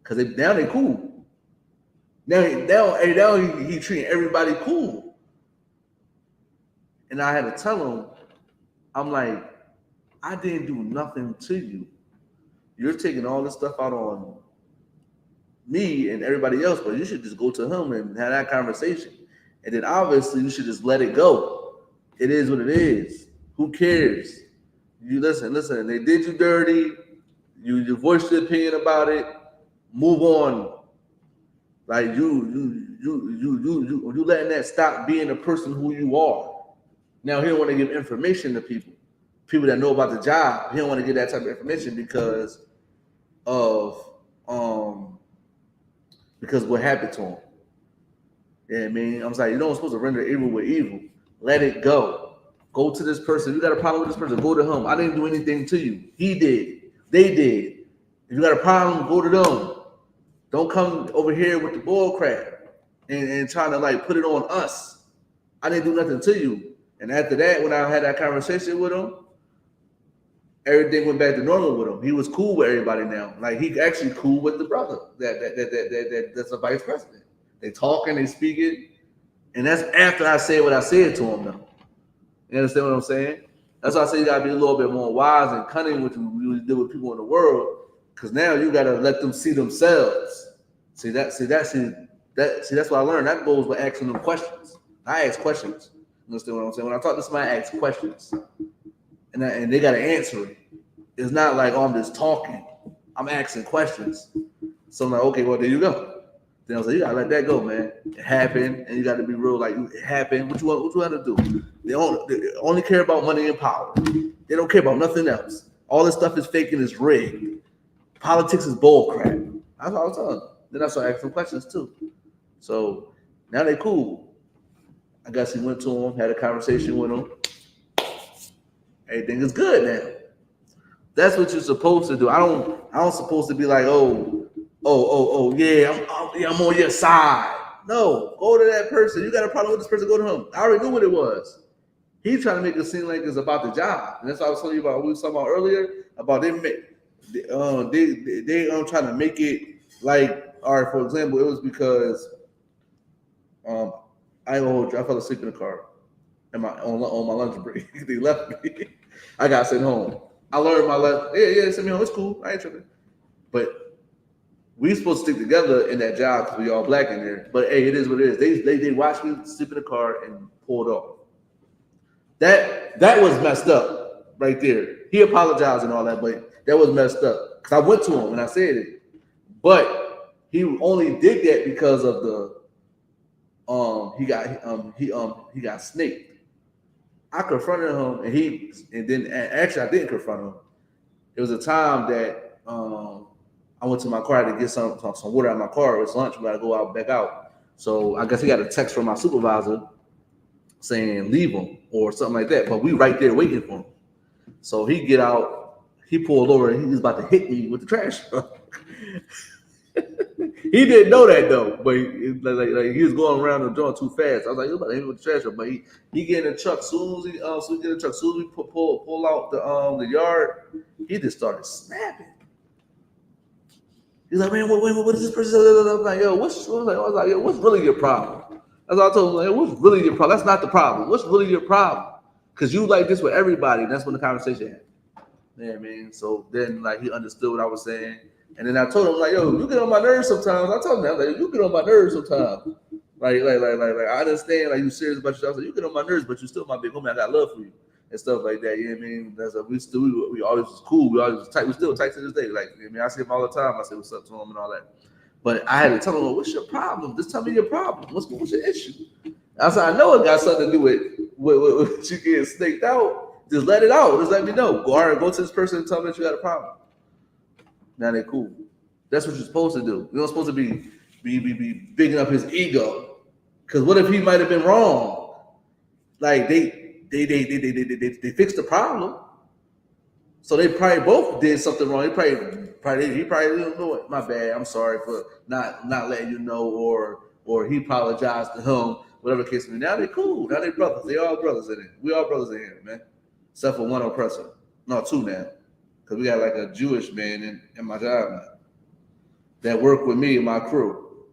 because now they cool. Now he treating everybody cool, and I had to tell him, I'm like, I didn't do nothing to you. You're taking all this stuff out on me and everybody else, but you should just go to him and have that conversation. And then obviously you should just let it go. It is what it is. Who cares? You listen. They did you dirty. You voiced your opinion about it. Move on. Like you letting that stop being the person who you are. Now he don't want to give information to people that know about the job. He don't want to give that type of information because of because what happened to him. Yeah, I mean, I'm like, you don't supposed to render evil with evil. Let it go. Go to this person. You got a problem with this person, go to him. I didn't do anything to you. He did. They did. If you got a problem, go to them. Don't come over here with the bull crap and trying to like put it on us. I didn't do nothing to you. And after that, when I had that conversation with him, everything went back to normal with him. He was cool with everybody now. Like he actually cool with the brother that's a vice president. They talking, they speaking, and that's after I said what I said to him now. You understand what I'm saying? That's why I say you gotta be a little bit more wise and cunning with you deal with people in the world, because now you gotta let them see themselves. See that's what I learned. That goes with asking them questions. I ask questions. You understand what I'm saying? When I talk to somebody, I ask questions. And they gotta answer it. It's not like, oh, I'm just talking. I'm asking questions. So I'm like, okay, well, there you go. Then I was like, you gotta let that go, man. It happened, and you gotta be real. Like, it happened. What you want to do? They only care about money and power. They don't care about nothing else. All this stuff is fake and it's rigged. Politics is bull crap. That's what I was telling them. Then I started asking questions too. So now they cool. I guess he went to him, had a conversation with him. Everything is good now. That's what you're supposed to do. I don't supposed to be like, yeah, I'm on your side. No, go to that person. You got a problem with this person, go to him. I already knew what it was. He's trying to make it seem like it's about the job. And that's what I was telling you about, we were talking about earlier, about they trying to make it like, all right, for example, it was because I fell asleep in the car on my lunch break. They left me. I got sent home. I learned my lesson. Yeah, send me home. It's cool. I ain't tripping. But we supposed to stick together in that job because we all black in there. But hey, it is what it is. They watched me sleep in the car and pulled off. That was messed up right there. He apologized and all that, but that was messed up. Because I went to him and I said it. But he only did that because of the he got snaked. I confronted him and then actually I didn't confront him. It was a time that I went to my car to get some water out of my car. It was lunch. We got to go out back out. So I guess he got a text from my supervisor saying leave him or something like that. But we right there waiting for him. So he get out. He pulled over and he was about to hit me with the trash truck. He didn't know that though, but he was going around the joint too fast. I was like, "You about to hit me with the trash truck?" But he get in the truck. Soon as we pull out the yard, he just started snapping. He's like, "Man, what is this person?" I'm like, "Yo, what's really your problem?" That's all I told him. Like, what's really your problem? That's not the problem. What's really your problem? Because you like this with everybody. That's when the conversation happened. Yeah, man. So then, like, he understood what I was saying. And then I told him, like, yo, you get on my nerves sometimes. I told him that, like, you get on my nerves sometimes. Like, I understand, like, you serious about yourself. Like, you get on my nerves, but you still my big homie. I got love for you and stuff like that. You know what I mean? That's like, we always was cool. We always was tight. We still tight to this day. Like, I mean, I see him all the time. I say what's up to him and all that. But I had to tell him, well, what's your problem? Just tell me your problem. What's your issue? I said, I know it got something to do with you getting snaked out. Just let it out. Just let me know. Go to this person and tell them that you got a problem. Now they cool. That's what you're supposed to do. You're not supposed to be bigging up his ego. Because what if he might have been wrong? Like they fixed the problem. So they probably both did something wrong. He probably didn't know it. My bad. I'm sorry for not letting you know, or he apologized to him. Whatever the case may be. Now they cool. Now they brothers. They all brothers in it. We all brothers in here, man. Except for one oppressor. No, two now. Because we got like a Jewish man in my job now that work with me and my crew.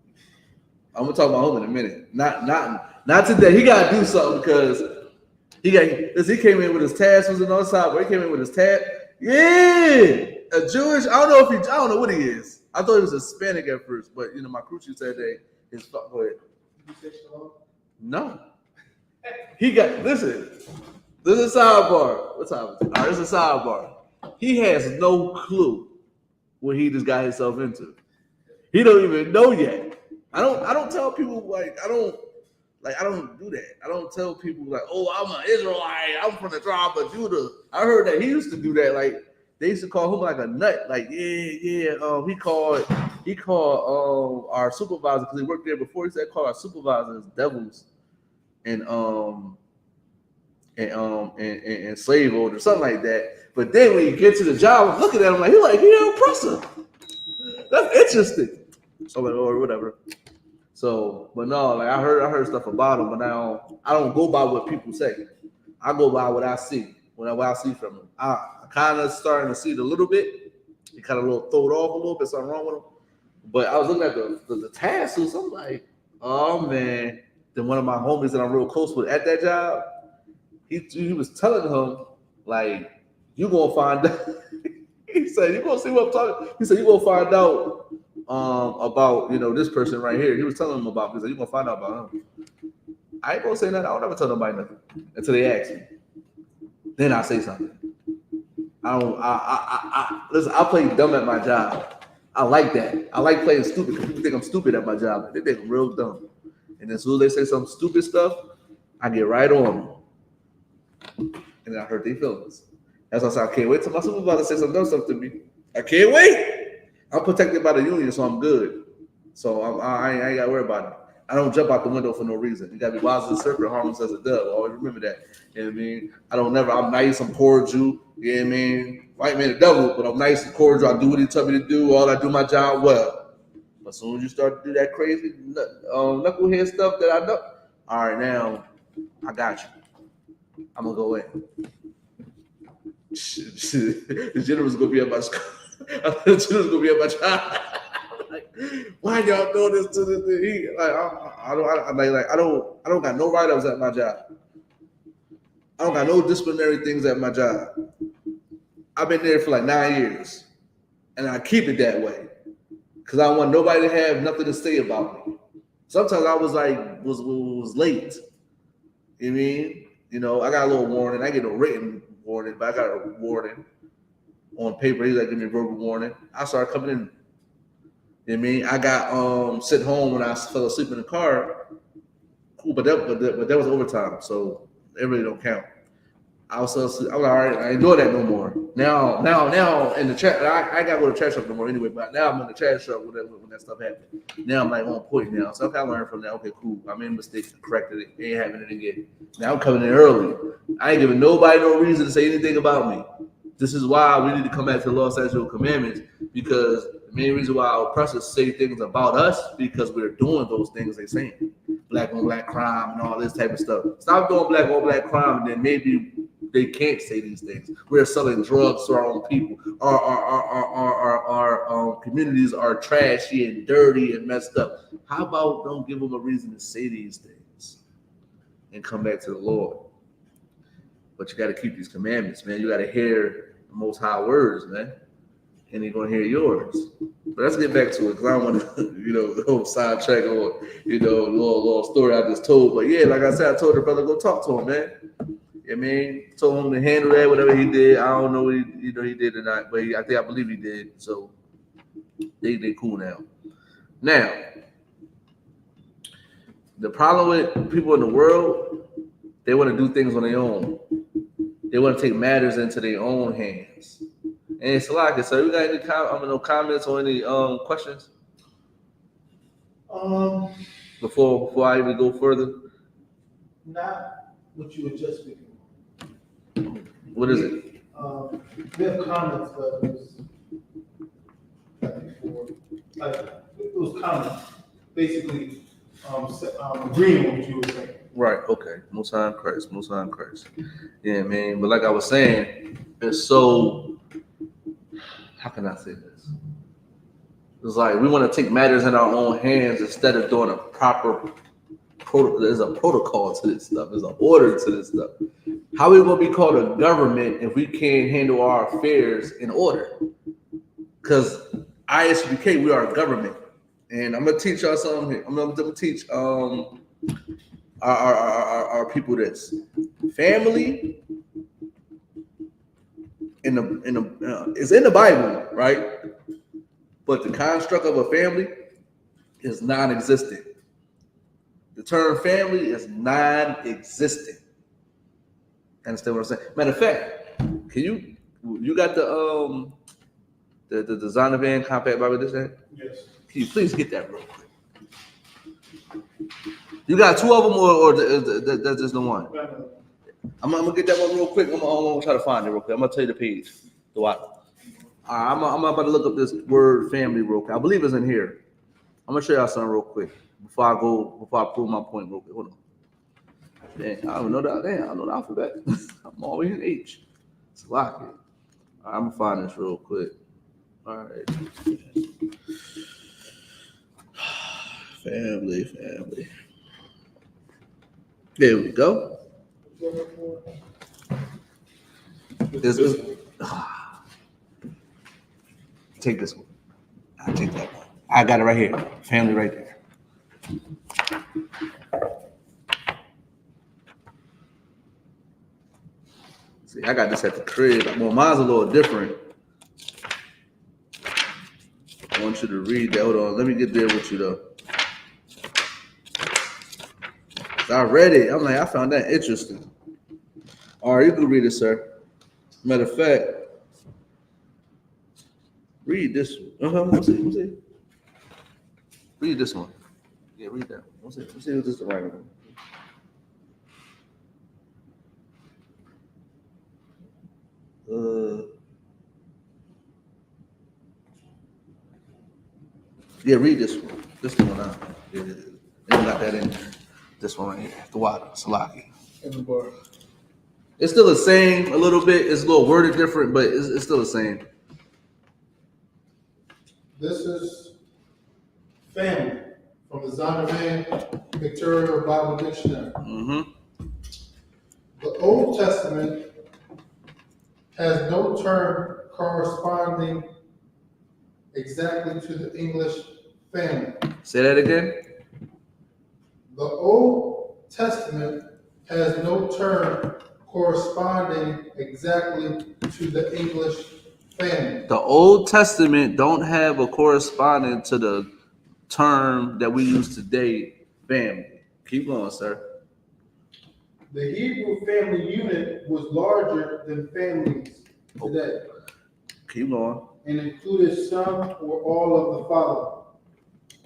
I'm gonna talk about him in a minute. Not today. He gotta do something because he came in with his tassels and on the side, but he came in with his tab. Yeah, a Jewish. I don't know what he is. I thought he was Hispanic at first, but you know my crew chief said that his fuck. Go ahead. No. He got listen. This is a sidebar. What time is it? All right, this is a sidebar. He has no clue what he just got himself into. He don't even know yet. I don't tell people I don't do that. I don't tell people like, oh, I'm an Israelite. I'm from the tribe of Judah. I heard that he used to do that. Like they used to call him like a nut. Like yeah. He called our supervisor because he worked there before. He said call our supervisors devils and slave owners or something like that. But then when you get to the job, I'm looking at him like he's an oppressor. That's interesting. So like, or whatever. So, but no, like I heard stuff about him, but now I don't go by what people say. I go by what I see. What I see from him. I kind of starting to see it a little bit. He kind of throw it off a little bit. Something wrong with him. But I was looking at the tassels. I'm like, oh man. Then one of my homies that I'm real close with at that job, he was telling him like, you gonna find out. He said, you gonna see what I'm talking. He said, you gonna find out about this person right here. He was telling him about. He said, you gonna find out about him. I ain't gonna say nothing. I don't ever tell nobody nothing until they ask me. Then I say something. Listen. I play dumb at my job. I like that. I like playing stupid because people think I'm stupid at my job. They think I'm real dumb. And then as soon as they say some stupid stuff, I get right on them. And I hurt their feelings. That's why I said I can't wait till my supervisor says some dumb stuff to me. I can't wait. I'm protected by the union, so I'm good. So I ain't got to worry about it. I don't jump out the window for no reason. You got to be wise as a serpent, harmless as a dove. Always remember that. You know what I mean? I'm nice, I'm cordial. You know what I mean? White man the devil, but I'm nice and cordial. I do what he tell me to do. I do my job well. But as soon as you start to do that crazy knucklehead stuff that I know, all right, now I got you. I'm going to go in. The general's going to be at my school. The general's going to be at my job. Like, why y'all doing this to this thing? I don't got no write-ups at my job. I don't got no disciplinary things at my job. I've been there for like 9 years, and I keep it that way. because I want nobody to have nothing to say about me. Sometimes I was like, was late. You know what I mean? You know, I got a little warning. I get a written warning, but I got a warning on paper. He's like, give me a verbal warning. I started coming in. You know what I mean? I got sent home when I fell asleep in the car. Cool, but that was overtime, so it really don't count. I was like, all right, I ain't doing that no more. Now in the chat, I got to go to the trash truck no more anyway. But now I'm in the trash truck when that stuff happened. Now I'm like on point now. So I learned from that. Okay, cool. I made mistakes, corrected it. Ain't happening again. Now I'm coming in early. I ain't giving nobody no reason to say anything about me. This is why we need to come back to the law, statutes, and commandments, because the main reason why our oppressors say things about us because we're doing those things they're saying. Black on black crime and all this type of stuff. Stop doing black on black crime, and then maybe they can't say these things. We're selling drugs to our own people. Our communities are trashy and dirty and messed up. How about don't give them a reason to say these things and come back to the Lord? But you got to keep these commandments, man. You got to hear the Most High words, man, and they're gonna hear yours. But let's get back to it, because I don't want to, go sidetrack or little story I just told. But yeah, like I said, I told the brother go talk to him, man. I mean, told him to handle that, whatever he did. I don't know what he did or not, but I believe he did. So they cool now. Now, the problem with people in the world, they want to do things on their own. They want to take matters into their own hands. And it's like, so you got any comments or any questions? Before I even go further? Not what you were just speaking. What is it? We have comments, but it was it was comments, basically agreeing with what you were saying. Right. Okay. Most High in Christ. Yeah, man. But like I was saying, it's so. How can I say this? It's like we want to take matters in our own hands instead of doing a proper protocol. There's a protocol to this stuff. There's an order to this stuff. How are we going to be called a government if we can't handle our affairs in order? Because I.S.U.P.K, we are a government. And I'm going to teach y'all something here. I'm going to teach our people this. Family is in the Bible, right? But the construct of a family is non-existent. The term family is non-existent. Understand what I'm saying? Matter of fact, can you got the Zondervan Compact Bible this day? Yes. Can you please get that real quick? You got two of them, or that's just the one? I'm gonna get that one real quick. I'm gonna try to find it real quick. I'm gonna tell you the page. The what? I'm about to look up this word family real quick. I believe it's in here. I'm gonna show y'all something real quick before I prove my point real quick. Hold on. Dang, I don't know that. Damn, I don't know the alphabet. I'm always in H. It's locked. I'm gonna find this real quick. All right. Family. There we go. Take this one. I'll take that one. I got it right here. Family right there. See, I got this at the crib. Well, mine's a little different. I want you to read that. Hold on. Let me get there with you, though. I read it. I'm like, I found that interesting. All right, you can read it, sir. Matter of fact, read this one. Let's see. Read this one. Yeah, read that. Let's see if this is the right one. Yeah, read this one. This one out. Yeah, got that in there. This one right here. The water. Salaki. In the bar. It's still the same a little bit. It's a little worded different, but it's still the same. This is family from the Zondervan Pictorial Bible Dictionary. Mm-hmm. The Old Testament has no term corresponding exactly to the English family. Say that again. The Old Testament has no term corresponding exactly to the English family. The Old Testament don't have a corresponding to the term that we use today, family. Keep going, sir. The Hebrew family unit was larger than families today Keep going. and included some or all of the following: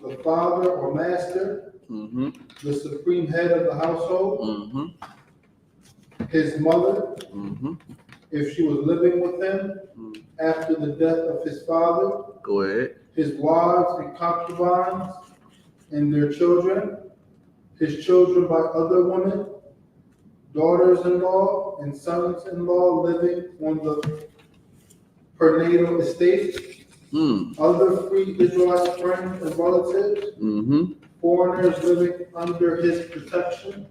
the father or master, the supreme head of the household, his mother, if she was living with him after the death of his father, Go ahead. his wives and concubines and their children, his children by other women, daughters-in-law and sons-in-law living on the pernatal estate, other free Israelite friends and relatives, foreigners living under his protection,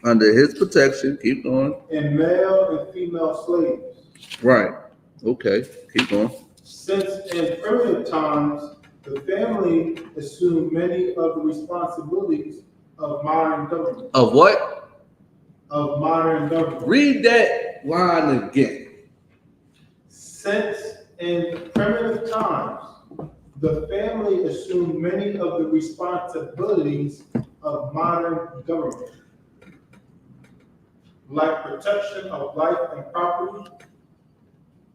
Under his protection. Keep going. and male and female slaves. Right. Okay. Keep going. Since in primitive times, the family assumed many of the responsibilities of modern government. Of what? Of modern government. Read that line again. Since in primitive times, the family assumed many of the responsibilities of modern government, like protection of life and property.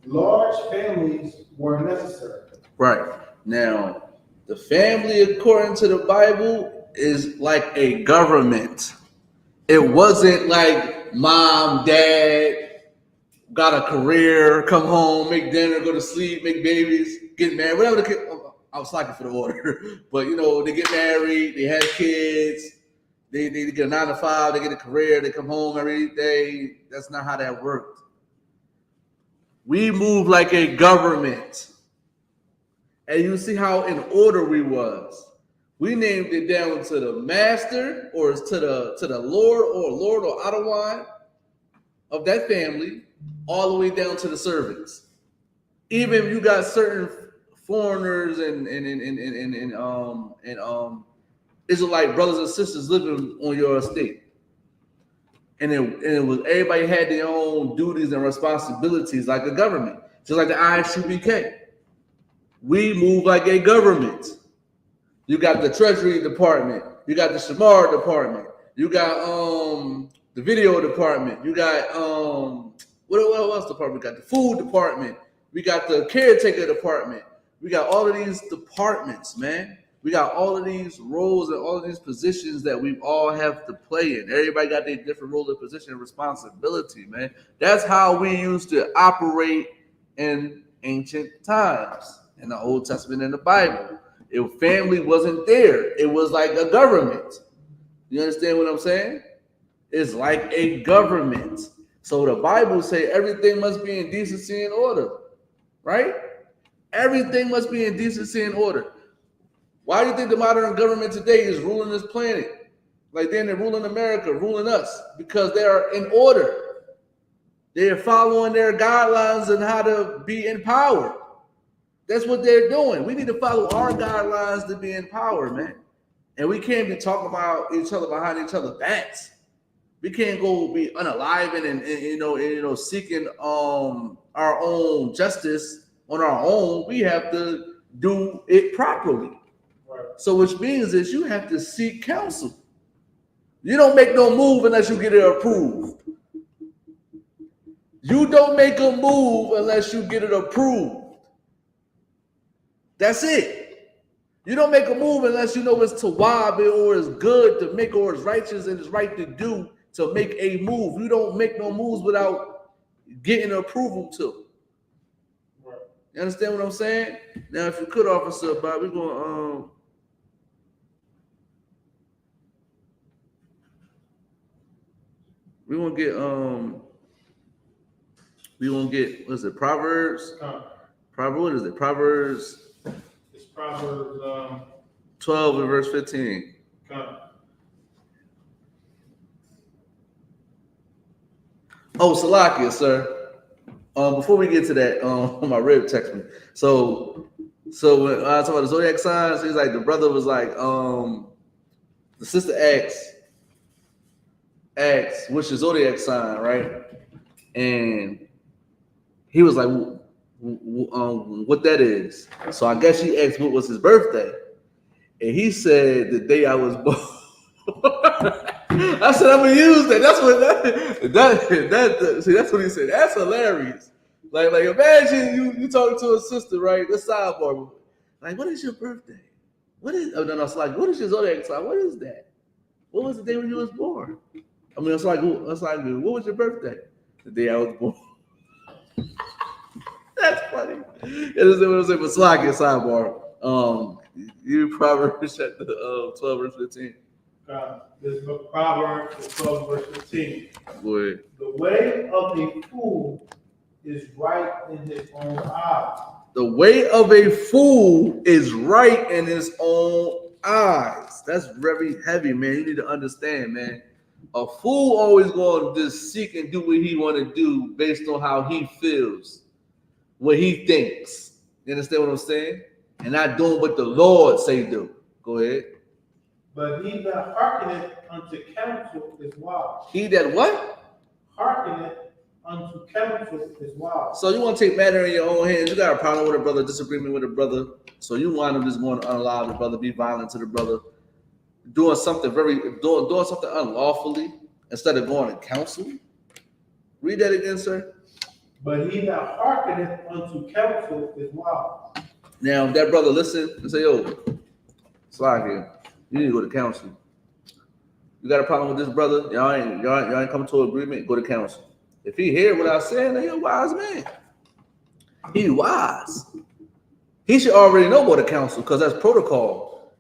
Large families were necessary. Right. Now, the family, according to the Bible, is like a government. It wasn't like mom, dad, got a career, come home, make dinner, go to sleep, make babies, get married, whatever the kid. I was slacking for the order, but you know, they get married, they have kids, they get a 9 to 5, they get a career, they come home every day. That's not how that worked. We move like a government, and you see how in order we was. We named it down to the master, or to the Lord or Adawan of that family, all the way down to the servants. Even if you got certain foreigners and Israelite brothers and sisters living on your estate, and it was everybody had their own duties and responsibilities like a government, just like the I.S.U.P.K. We move like a government. You got the Treasury Department, you got the Shamar Department, you got the Video Department, you got what else department? We got the Food Department, we got the Caretaker Department, we got all of these departments, man. We got all of these roles and all of these positions that we all have to play in. Everybody got their different role and position and responsibility, man. That's how we used to operate in ancient times, in the Old Testament and the Bible. If family wasn't there, it was like a government. You understand what I'm saying? It's like a government. So the Bible say everything must be in decency and order, right? Everything must be in decency and order. Why do you think the modern government today is ruling this planet? Like they're ruling America, ruling us, because they are in order. They're following their guidelines on how to be in power. That's what they're doing. We need to follow our guidelines to be in power, man. And we can't be talking about each other behind each other's backs. We can't go be unaliving and seeking our own justice on our own. We have to do it properly. Right. So which means is you have to seek counsel. You don't make no move unless you get it approved. You don't make a move unless you get it approved. That's it. You don't make a move unless you know it's tawab or it's good to make or it's righteous and it's right to do to make a move. You don't make no moves without getting approval to. Right. You understand what I'm saying? Now, if you could, Officer Bob, we're gonna get what's it? Proverbs. Proverbs. What is it? Proverbs. It's Proverbs 12 and verse 15. Oh, Salakia, sir. Before we get to that, my rib text me. So So when I talk about the zodiac signs, he's like the brother was like, the sister asked, what's your zodiac sign, right? And he was like, what that is. So I guess she asked what was his birthday, and he said the day I was born. I said I'm gonna use that. That's what that see. That's what he said. That's hilarious. Like imagine you talking to a sister, right? Let's sidebar. Like, what is your birthday? What is? Oh no, it's like, what is your zodiac sign? What is that? What was the day when you was born? I mean, it's like, what was your birthday? The day I was born. That's funny. It was a Maslaki sidebar. You Proverbs chapter 12 verse 15. This book of Proverbs 12 verse 15. Boy. The way of a fool is right in his own eyes. The way of a fool is right in his own eyes. That's very heavy, man. You need to understand, man. A fool always going to just seek and do what he want to do based on how he feels, what he thinks. You understand what I'm saying? And not doing what the Lord say do. Go ahead. But he that hearkeneth unto counsel is wise. He that what? Hearkeneth unto counsel is wise. So you want to take matter in your own hands. You got a problem with a brother, disagreement with a brother. So you wind up just going to unallow the brother, be violent to the brother, doing something doing something unlawfully instead of going to counsel. Read that again, sir. But he that hearkeneth unto counsel is wise. Now, if that brother listen and say, yo, slide here. You need to go to counsel. You got a problem with this brother? Y'all ain't coming to an agreement, go to counsel. If he hear what I said, then he a wise man. He wise. He should already know what a counsel, because that's protocol.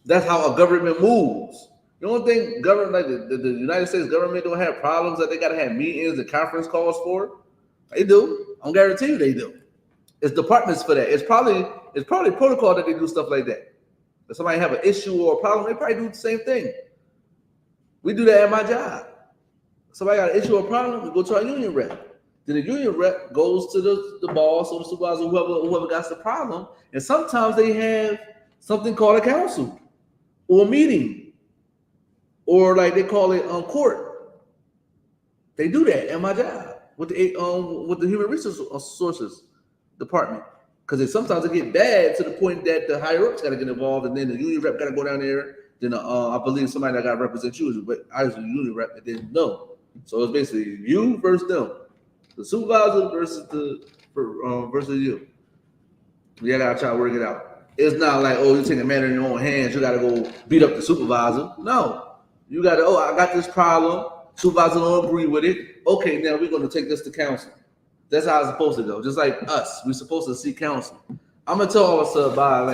That's how a government moves. You don't think government, like the United States government, don't have problems that they got to have meetings and conference calls for? They do. I'm guarantee you they do. It's departments for that. It's probably protocol that they do stuff like that. If somebody have an issue or a problem, they probably do the same thing. We do that at my job. Somebody got an issue or a problem, we go to our union rep. Then the union rep goes to the boss or the supervisor, whoever got the problem. And sometimes they have something called a council or a meeting, or like they call it court. They do that at my job with the human resources department, because sometimes it get bad to the point that the higher ups got to get involved, and then the union rep got to go down there. Then I believe somebody that got to represent you, but I was a union rep that didn't know. So it's basically you versus them, the supervisor versus versus you. You gotta try to work it out. It's not like, oh, you're taking matter in your own hands. You gotta go beat up the supervisor. No, you gotta. Oh, I got this problem. Supervisor don't agree with it. Okay, now we're gonna take this to council. That's how it's supposed to go. Just like us, we're supposed to seek counsel. I'm gonna tell officer about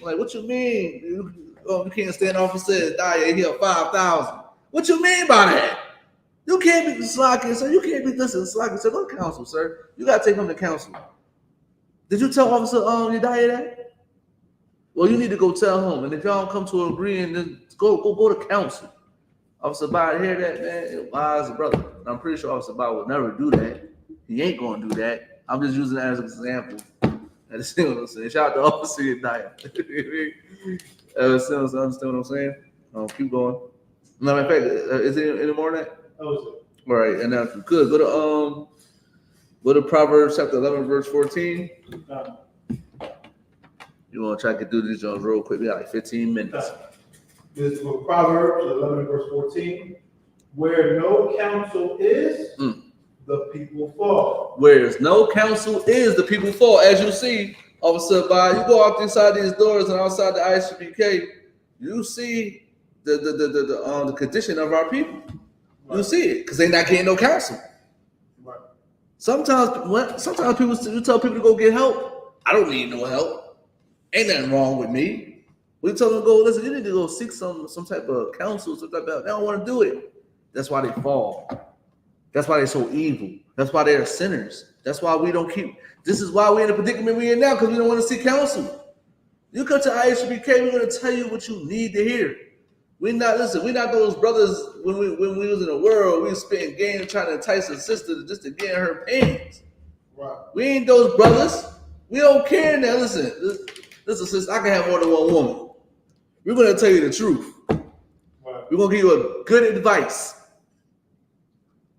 what you mean? You can't stand officer and die here 5,000. What you mean by that? You can't be slacking, sir. You can't be listening slacking, sir. Go to counsel, sir. You gotta take him to counsel. Did you tell officer you died that? Well, you need to go tell him. And if y'all don't come to an agreement, then go to counsel. Officer Biden, hear that, man? Wise brother. And I'm pretty sure Officer Biden would never do that. He ain't gonna do that. I'm just using that as an example. Understand what I'm saying? Shout out to Officer Diet. Understand what I'm saying? Keep going. No, in fact, is there any more than that? All right, and now if you could go to Proverbs chapter 11, verse 14. You want to try to get through these Jones real quick? We got like 15 minutes. This is for Proverbs 11, verse 14. Where no counsel is, the people fall. Where no counsel is, the people fall. As you see, Officer Biden, you go out inside these doors and outside the ISUPK, you see the condition of our people. You see it because they're not getting no counsel. Right. Sometimes people, you tell people to go get help. I don't need no help. Ain't nothing wrong with me. We tell them to go, listen, you need to go seek some type of counsel, some type of, they don't want to do it. That's why they fall. That's why they're so evil. That's why they're sinners. That's why we don't keep. This is why we're in the predicament we're in now, because we don't want to seek counsel. You come to I.S.U.P.K, we're going to tell you what you need to hear. We're not those brothers when we was in the world, we was spending games trying to entice a sister just to get in her pants. Right. We ain't those brothers. We don't care now. Listen, sister, I can have more than one woman. We're going to tell you the truth. Right. We're going to give you a good advice.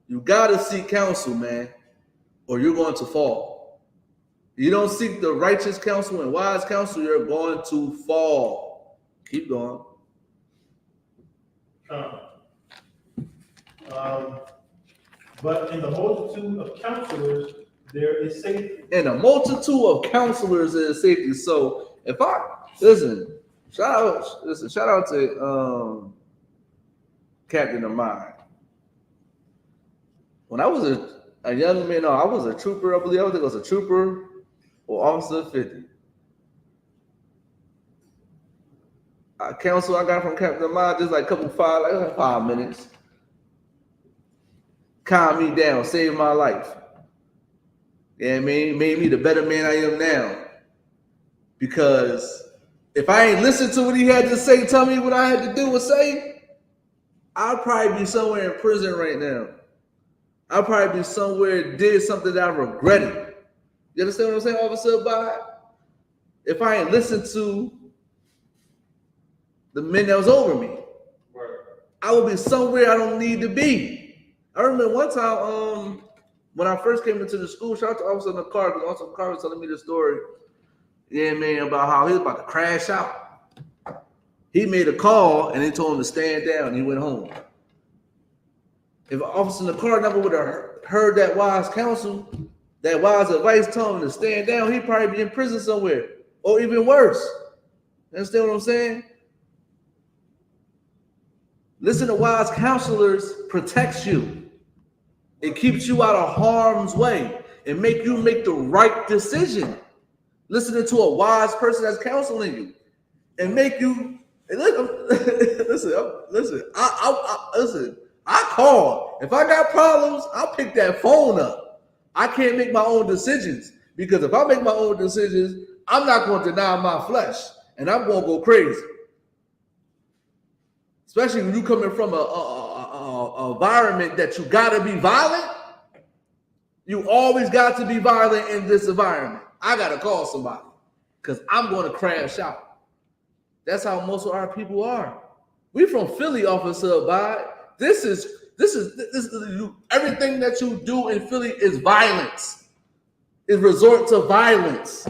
You got to seek counsel, man, or you're going to fall. You don't seek the righteous counsel and wise counsel, you're going to fall. Keep going. But in the multitude of counselors, there is safety. In a multitude of counselors, there is safety. So if I listen, shout out to Captain of Mine. When I was a young man, I was a trooper. I believe I think I was a trooper or officer 50. Counsel I got from Captain of Mine, just like like 5 minutes. Calm me down, saved my life. You know what I mean? Made me the better man I am now. Because if I ain't listened to what he had to say, tell me what I had to do or say, I'd probably be somewhere in prison right now. I'd probably be somewhere, did something that I regretted. You understand what I'm saying, Officer Bye? If I ain't listened to the men that was over me, I would be somewhere I don't need to be. I remember one time when I first came into the school, shout out to Officer in the car, because Officer in the car was telling me the story, yeah, man, about how he was about to crash out. He made a call and they told him to stand down and he went home. If an officer in the car never would have heard that wise counsel, that wise advice telling him to stand down, he'd probably be in prison somewhere, or even worse. You understand what I'm saying? Listen to wise counselors protects you. It keeps you out of harm's way and make you make the right decision. Listening to a wise person that's counseling you and make you listen. I call. If I got problems, I'll pick that phone up. I can't make my own decisions because if I make my own decisions, I'm not going to deny my flesh and I'm going to go crazy. Especially when you coming from a environment that you got to be violent. You always got to be violent in this environment. I got to call somebody because I'm going to crash out. That's how most of our people are. We from Philly, Officer Abide. This is everything that you do in Philly is violence. Is resort to violence.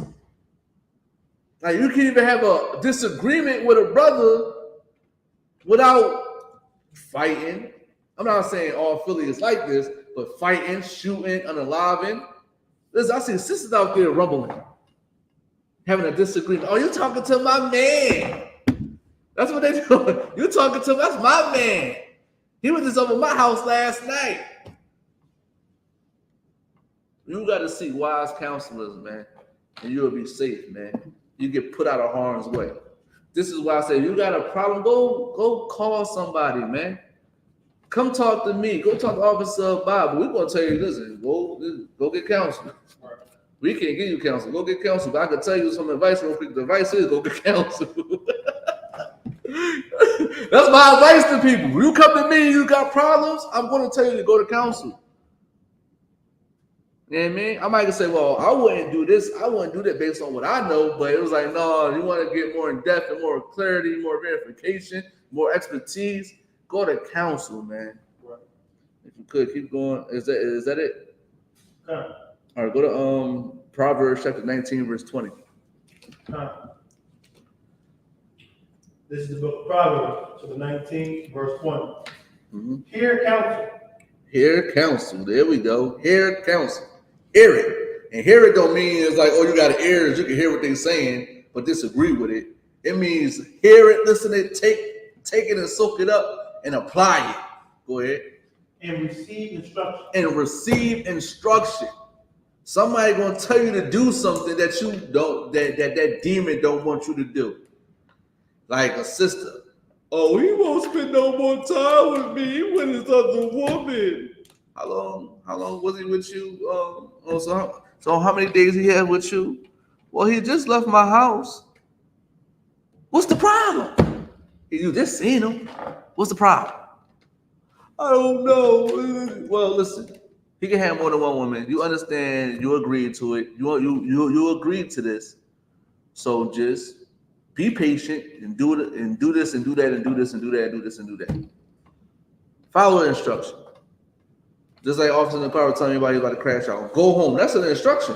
Like you can't even have a disagreement with a brother without fighting. I'm not saying all Philly is like this, but fighting, shooting, unaliving. Listen, I see sisters out there rumbling, having a disagreement. Oh, you talking to my man? That's what they do. You talking to that's my man. He was just over my house last night. You got to seek wise counselors, man, and you'll be safe, man. You get put out of harm's way. This is why I say you got a problem. Go call somebody, man. Come talk to me. Go talk to Officer Bob. We're gonna tell you, listen, go get counsel. We can't give you counsel. Go get counsel. But I can tell you some advice real quick. The advice is go get counsel. That's my advice to people. When you come to me, you got problems, I'm going to tell you to go to counsel. You know what I mean? I might say, well, I wouldn't do this. I wouldn't do that based on what I know. But it was like, no, you want to get more in depth and more clarity, more verification, more expertise. Go to counsel, man. Right. If you could keep going. Is that it? All right, go to Proverbs chapter 19, verse 20. This is the book of Proverbs, chapter 19, verse 20. Mm-hmm. Hear counsel. Hear counsel. There we go. Hear counsel. Hear it. And hear it don't mean it's like, oh, you got ears, you can hear what they're saying, but disagree with it. It means hear it, listen to it, take it and soak it up and apply it. Go ahead. And receive instruction. And receive instruction. Somebody gonna tell you to do something that you don't, that demon don't want you to do. Like a sister. Oh, he won't spend no more time with me. He with his other woman. How long was he with you? So how many days he had with you? Well, he just left my house. What's the problem? You just seen him. What's the problem? I don't know. Well, listen. He can have more than one woman. You understand? You agreed to it. You agreed to this. So just be patient and do it and do this and do that and do this and do that and do this and do that. Follow the instruction. Just like officers in the car telling anybody about to crash out. Go home. That's an instruction.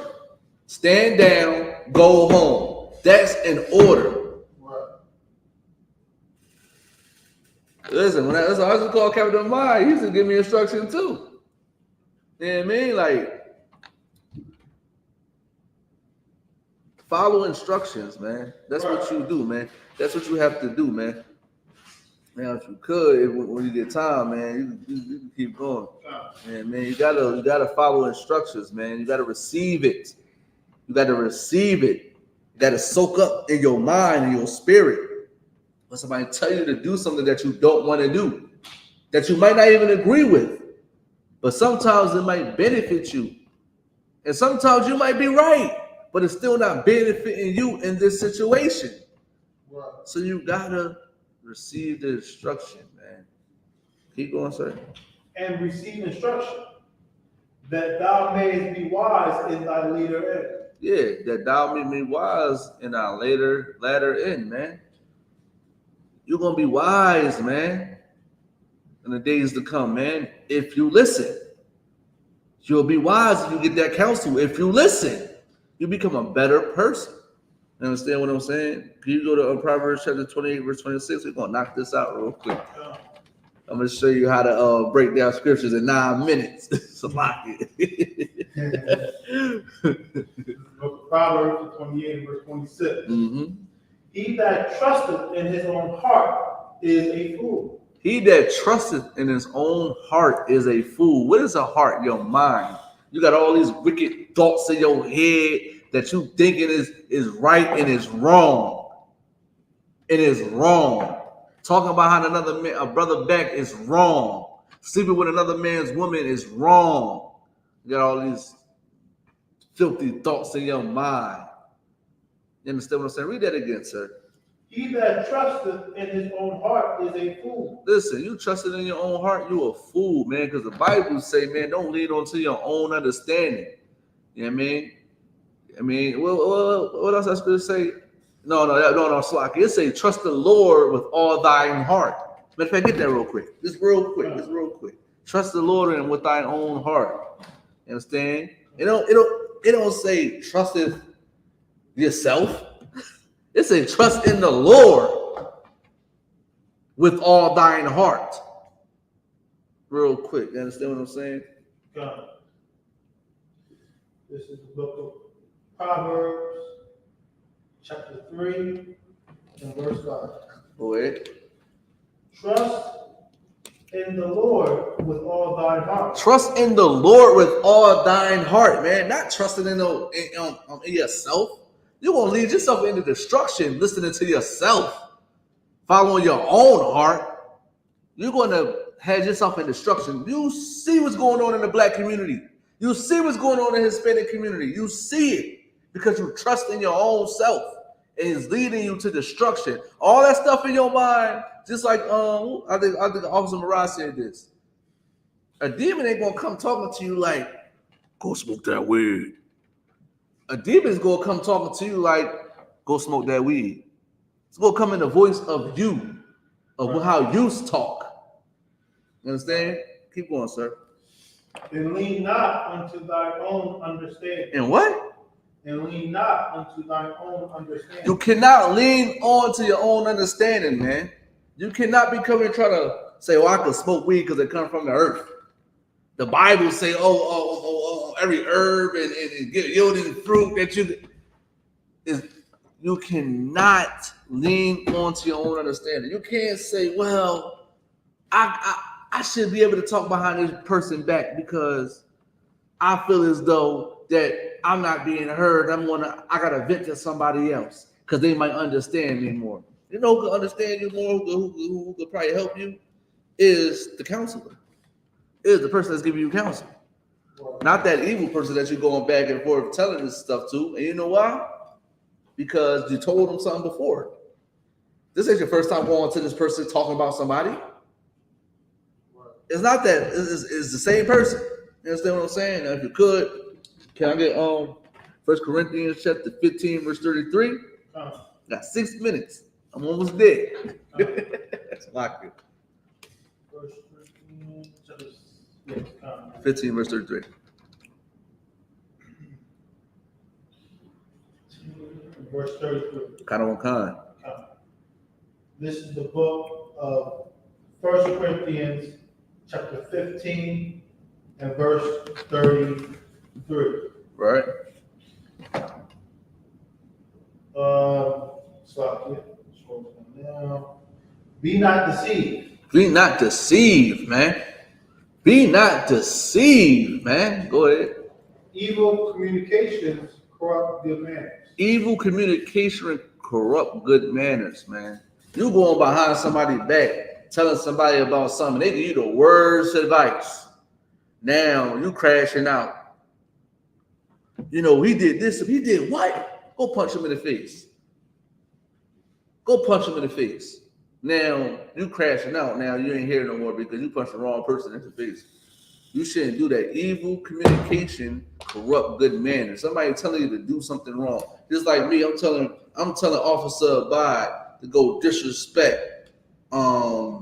Stand down. Go home. That's an order. Listen, when I used to call Captain Mai, he used to give me instruction too. You know what I mean? Like, follow instructions, man. That's what you do, man. That's what you have to do, man. Now, if you could, when you get time, man, you can keep going. Man, you gotta follow instructions, man. You gotta receive it. You gotta receive it. You gotta soak up in your mind and your spirit. When somebody tell you to do something that you don't want to do, that you might not even agree with, but sometimes it might benefit you. And sometimes you might be right, but it's still not benefiting you in this situation. Right. So you gotta receive the instruction, man. Keep going, sir. And receive instruction that thou mayest be wise in thy later end. Yeah, that thou may be wise in our latter end, man. You're gonna be wise, man, in the days to come, man. If you listen, you'll be wise if you get that counsel. If you listen, you become a better person. You understand what I'm saying? Can you go to Proverbs chapter 28, verse 26? We're gonna knock this out real quick. I'm gonna show you how to break down scriptures in 9 minutes. So lock it. Proverbs 28, verse 26. Mm-hmm. He that trusteth in his own heart is a fool. He that trusteth in his own heart is a fool. What is a heart? Your mind. You got all these wicked thoughts in your head that you thinking is right and is wrong. It is wrong. Talking about how another man, a brother back is wrong. Sleeping with another man's woman is wrong. You got all these filthy thoughts in your mind. You understand what I'm saying? Read that again, sir. He that trusteth in his own heart is a fool. Listen, you trusted in your own heart, you a fool, man, because the Bible say, man, don't lean on to your own understanding. You know what I mean? What else I was going to say? No, Slack. It say, trust the Lord with all thine heart. Matter of fact, get that real quick. Just real quick. Trust the Lord and with thine own heart. You understand? It don't say trusteth yourself. It says trust in the Lord with all thine heart. Real quick, you understand what I'm saying? God. This is the book of Proverbs, chapter 3, and verse 5. Go ahead. Trust in the Lord with all thine heart. Trust in the Lord with all thine heart, man. Not trusting in yourself. You're going to lead yourself into destruction listening to yourself, following your own heart. You're going to have yourself in destruction. You see what's going on in the black community. You see what's going on in the Hispanic community. You see it because you trust in your own self. And it's leading you to destruction. All that stuff in your mind, just like I think Officer Mirage said this. A demon ain't going to come talking to you like, go smoke that weed. A demon is going to come talking to you like, go smoke that weed. It's going to come in the voice of you, of how you talk. You understand? Keep going, sir. And lean not unto thy own understanding. And what? And lean not unto thine own understanding. You cannot lean on to your own understanding, man. You cannot be coming and try to say, oh, I can smoke weed because it comes from the earth. The Bible say, every herb and yielding fruit that you cannot lean onto your own understanding. You can't say, well, I should be able to talk behind this person back because I feel as though that I'm not being heard. I gotta vent to somebody else because they might understand me more. You know who can understand you more, who could probably help you is the counselor. Is the person that's giving you counsel. Not that evil person that you're going back and forth telling this stuff to. And you know why? Because you told them something before. This ain't your first time going to this person talking about somebody. It's not that. It's the same person. You You understand what I'm saying? Now, if you could, can I get 1 Corinthians chapter 15, verse 33? Got 6 minutes. I'm almost there. That's locked in. 15, verse 33. Verse 33. Kind of one kind. This is the book of 1 Corinthians chapter 15 and verse 33. Right. Be not deceived. Be not deceived, man. Be not deceived, man. Go ahead. Evil communications corrupt good manners. Evil communication corrupt good manners, man. You going behind somebody's back, telling somebody about something, they give you the worst advice. Now you crashing out. You know, he did this, he did what? Go punch him in the face. Go punch him in the face. Now you crashing out. Now you ain't here no more because you punched the wrong person in the face. You shouldn't do that. Evil communication corrupt good manners. Somebody telling you to do something wrong. Just like me, I'm telling Officer Abide to go disrespect a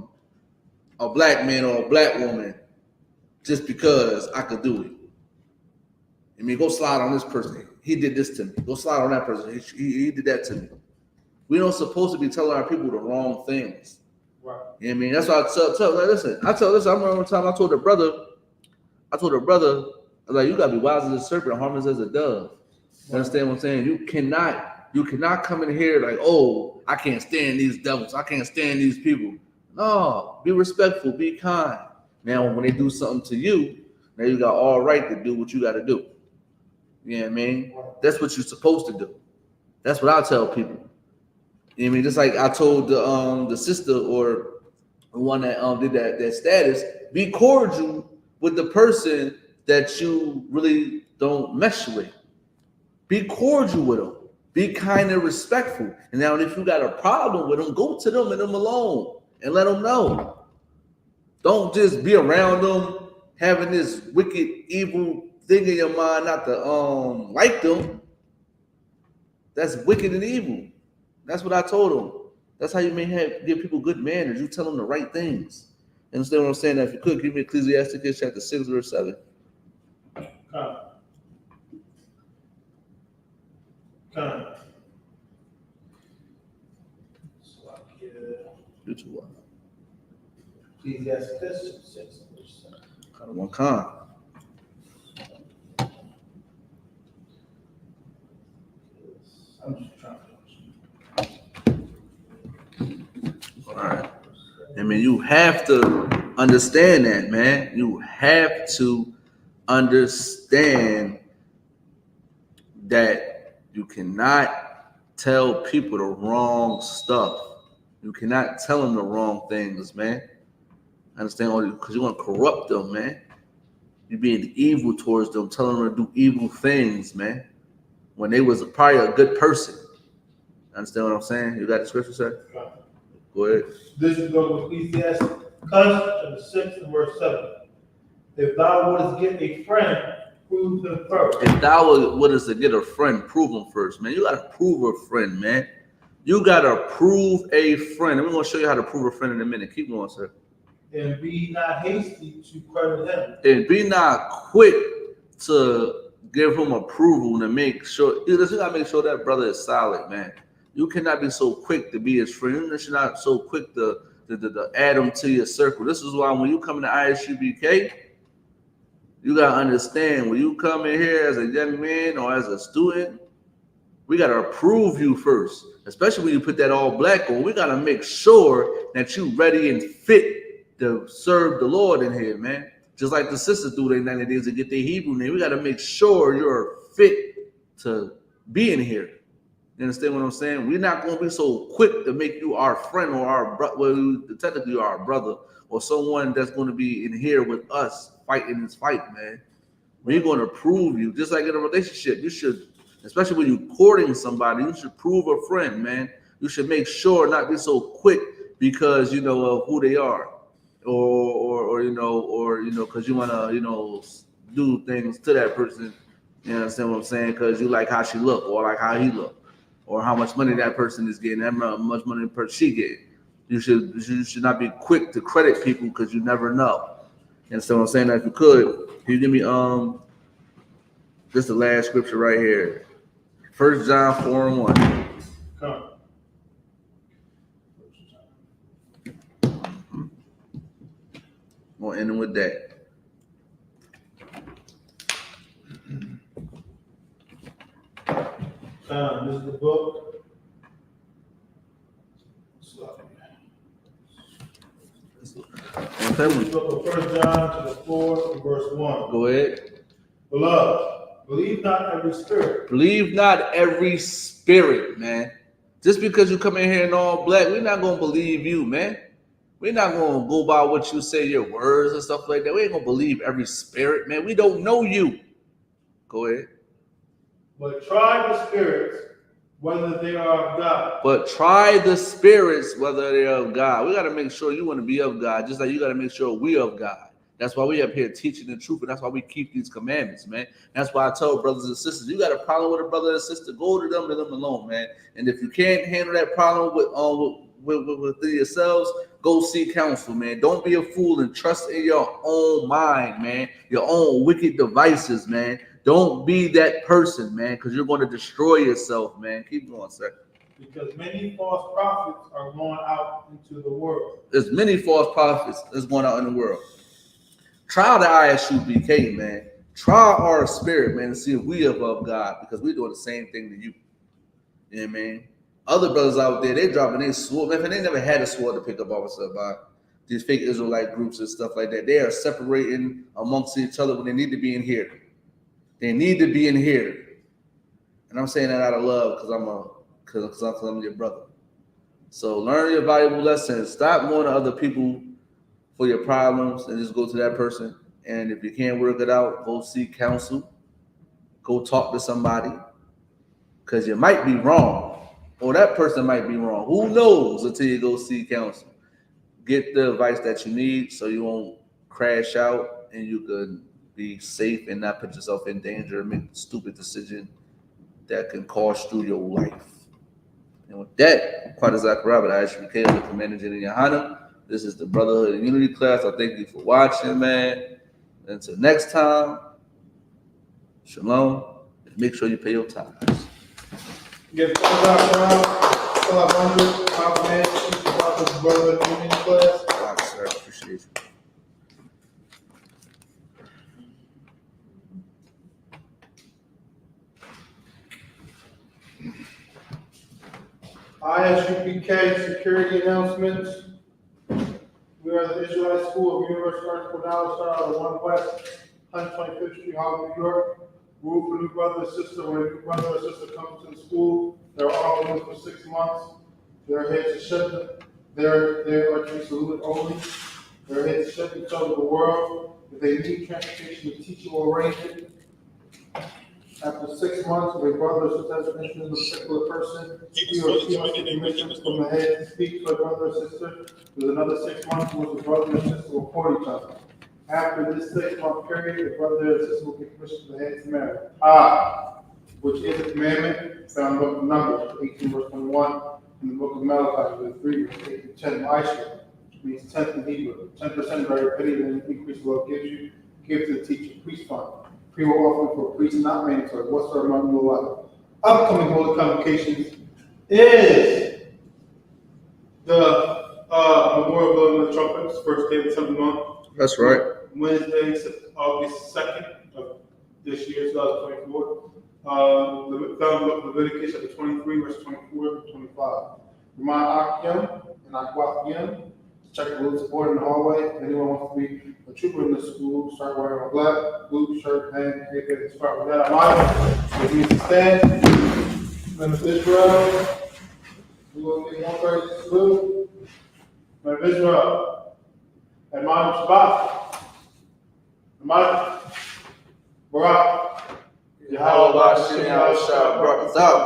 black man or a black woman just because I could do it. I mean, go slide on this person. He did this to me. Go slide on that person. He did that to me. We don't supposed to be telling our people the wrong things. Right. You know what I mean? That's why I tell like, listen, I remember one time I told a brother, I was like, you gotta be wise as a serpent, harmless as a dove. You understand what I'm saying? You cannot come in here like, oh, I can't stand these devils. I can't stand these people. No, be respectful, be kind. Now, when they do something to you, now you got all right to do what you got to do. You know what I mean? That's what you're supposed to do. That's what I tell people. You know what I mean? Just like I told the sister or the one that did that status, be cordial with the person that you really don't mesh with. Be cordial with them. Be kind and respectful. And now if you got a problem with them, go to them and them alone and let them know. Don't just be around them having this wicked, evil thing in your mind not to like them. That's wicked and evil. That's what I told them. That's how you give people good manners. You tell them the right things. You understand what I'm saying? Now, if you could, give me Ecclesiastes chapter 6, verse 7. You too, what? Ecclesiastes 6, verse 7. Kind of one kind. I'm just trying to. All right. I mean, you have to understand that, man. You have to understand that you cannot tell people the wrong stuff. You cannot tell them the wrong things, man. Understand? Because you're going to corrupt them, man. You're being evil towards them, telling them to do evil things, man. When they was probably a good person. Understand what I'm saying? You got the scripture, sir? Go ahead. This is going to Ecclesiastes chapter 6 and verse 7. If thou wouldest get a friend, prove him first. If thou wouldest to get a friend, prove him first, man. You got to prove a friend, man. You got to prove a friend. And we're going to show you how to prove a friend in a minute. Keep going, sir. And be not hasty to credit him. And be not quick to give him approval to make sure. You got to make sure that brother is solid, man. You cannot be so quick to be his friend. You should not so quick to add him to your circle. This is why when you come to ISUPK, you got to understand, when you come in here as a young man or as a student, we got to approve you first, especially when you put that all black on. We got to make sure that you ready and fit to serve the Lord in here, man. Just like the sisters do their 90 days to get their Hebrew name. We got to make sure you're fit to be in here. You understand what I'm saying? We're not going to be so quick to make you our friend or our brother. Well, technically you are our brother or someone that's going to be in here with us fighting this fight, man. We're going to prove you. Just like in a relationship, you should, especially when you're courting somebody, you should prove a friend, man. You should make sure not be so quick because you know of who they are, or because you want to do things to that person. You understand what I'm saying? Because you like how she look, or like how he look, or how much money that person is getting, how much money the person she get. You should not be quick to credit people because you never know. And so I'm saying that if you could, can you give me just the last scripture right here, 1 John 4:1. Come. We'll end with that. This is the book. This is the book of 1 John to the 4th, verse 1. Go ahead. Beloved, believe not every spirit. Believe not every spirit, man. Just because you come in here in all black, we're not gonna believe you, man. We're not gonna go by what you say, your words and stuff like that. We ain't gonna believe every spirit, man. We don't know you. Go ahead. But try the spirits, whether they are of God. But try the spirits, whether they are of God. We gotta make sure you want to be of God, just like you gotta make sure we of God. That's why we up here teaching the truth, and that's why we keep these commandments, man. That's why I tell brothers and sisters, you got a problem with a brother and sister, go to them and them alone, man. And if you can't handle that problem within yourselves, go seek counsel, man. Don't be a fool and trust in your own mind, man. Your own wicked devices, man. Don't be that person, man, because you're going to destroy yourself, man. Keep going, sir. Because many false prophets are going out into the world. There's many false prophets that's going out in the world. Try the I.S.U.P.K, man. Try our spirit, man, and see if we are of God, because we're doing the same thing to you. You know what I mean? Other brothers out there, they dropping their sword. Man, they never had a sword to pick up off us about these fake Israelite groups and stuff like that. They are separating amongst each other when they need to be in here. They need to be in here. And I'm saying that out of love because I'm your brother. So learn your valuable lessons. Stop going to other people for your problems and just go to that person. And if you can't work it out, go seek counsel. Go talk to somebody. Because you might be wrong. Or that person might be wrong. Who knows until you go seek counsel. Get the advice that you need so you won't crash out and you can be safe and not put yourself in danger and make a stupid decision that can cost you your life. And with that, Father Zachariah, I.S.U.P.K, the Commander Gen.YAHANNA. This is the Brotherhood and Unity class. I thank you for watching, man. Until next time, shalom. And make sure you pay your tithes. Give $500 compliment about the Brotherhood and Unity class. All right, sir. Appreciate you. I.S.U.P.K security announcements. We are the Israelite School of Universal Practical Knowledge out of 1 West, 125th Street, Harlem, New York. Rule for new brother or sister. When a new brother or sister comes to the school, they're all in for 6 months. They're here to shut them. They're to be saluted only. They're here to shut themselves to the world. If they need transportation, the teacher will arrange it. After 6 months, if a brother or sister has an interest in a particular person, he or she must be permission from the head to speak to a brother or sister. There's another 6 months in which the brother and sister will court each other. After this 6-month period, the brother and sister will get permission from the head to marry. Which is a commandment found in the book of Numbers, 18 verse 21, in the book of Malachi, 3 verse 8 to 10, I.S.U.P.K, which means 10th in Hebrew. 10% of every penny that increase the Lord gives you, give to the teacher, priest fund. Pre-will offering for a priest not mandatory, whatsoever among you will allow. Upcoming holy convocations is the Memorial Blowing of the Trumpets, first day of the 7th month. That's right. Wednesday, August 2nd of this year, 2024. Leviticus chapter 23, verse 24 to 25. Remind Akim and Akwakim. Check the rules board in the hallway. If anyone wants to be a trooper in the school, start wearing a black, blue shirt, pants, and start with that. I'm if you need to stand, members of Israel, we will get one person to salute. Members of Israel, Admon Shabbat, Admon Barak, Yahweh Bashem Yahushua Barakatah.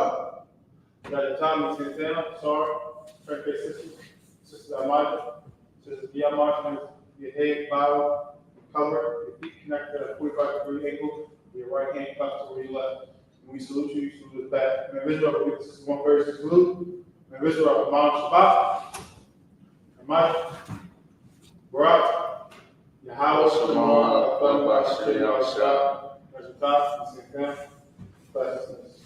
Got the time to sit down. Sorry, thank you, sister Amaya. Sister Diamond, your head bowed, cover, your feet connected at a 45-degree angle, your right hand cupped over your left. When we salute you, you salute us back. May Israel, this is one person salute. May Israel, Imam Shabbat, Ahmad, Barak, Yahweh, Shalom, Hashem, Yahweh, Resultat, Satan, blessings.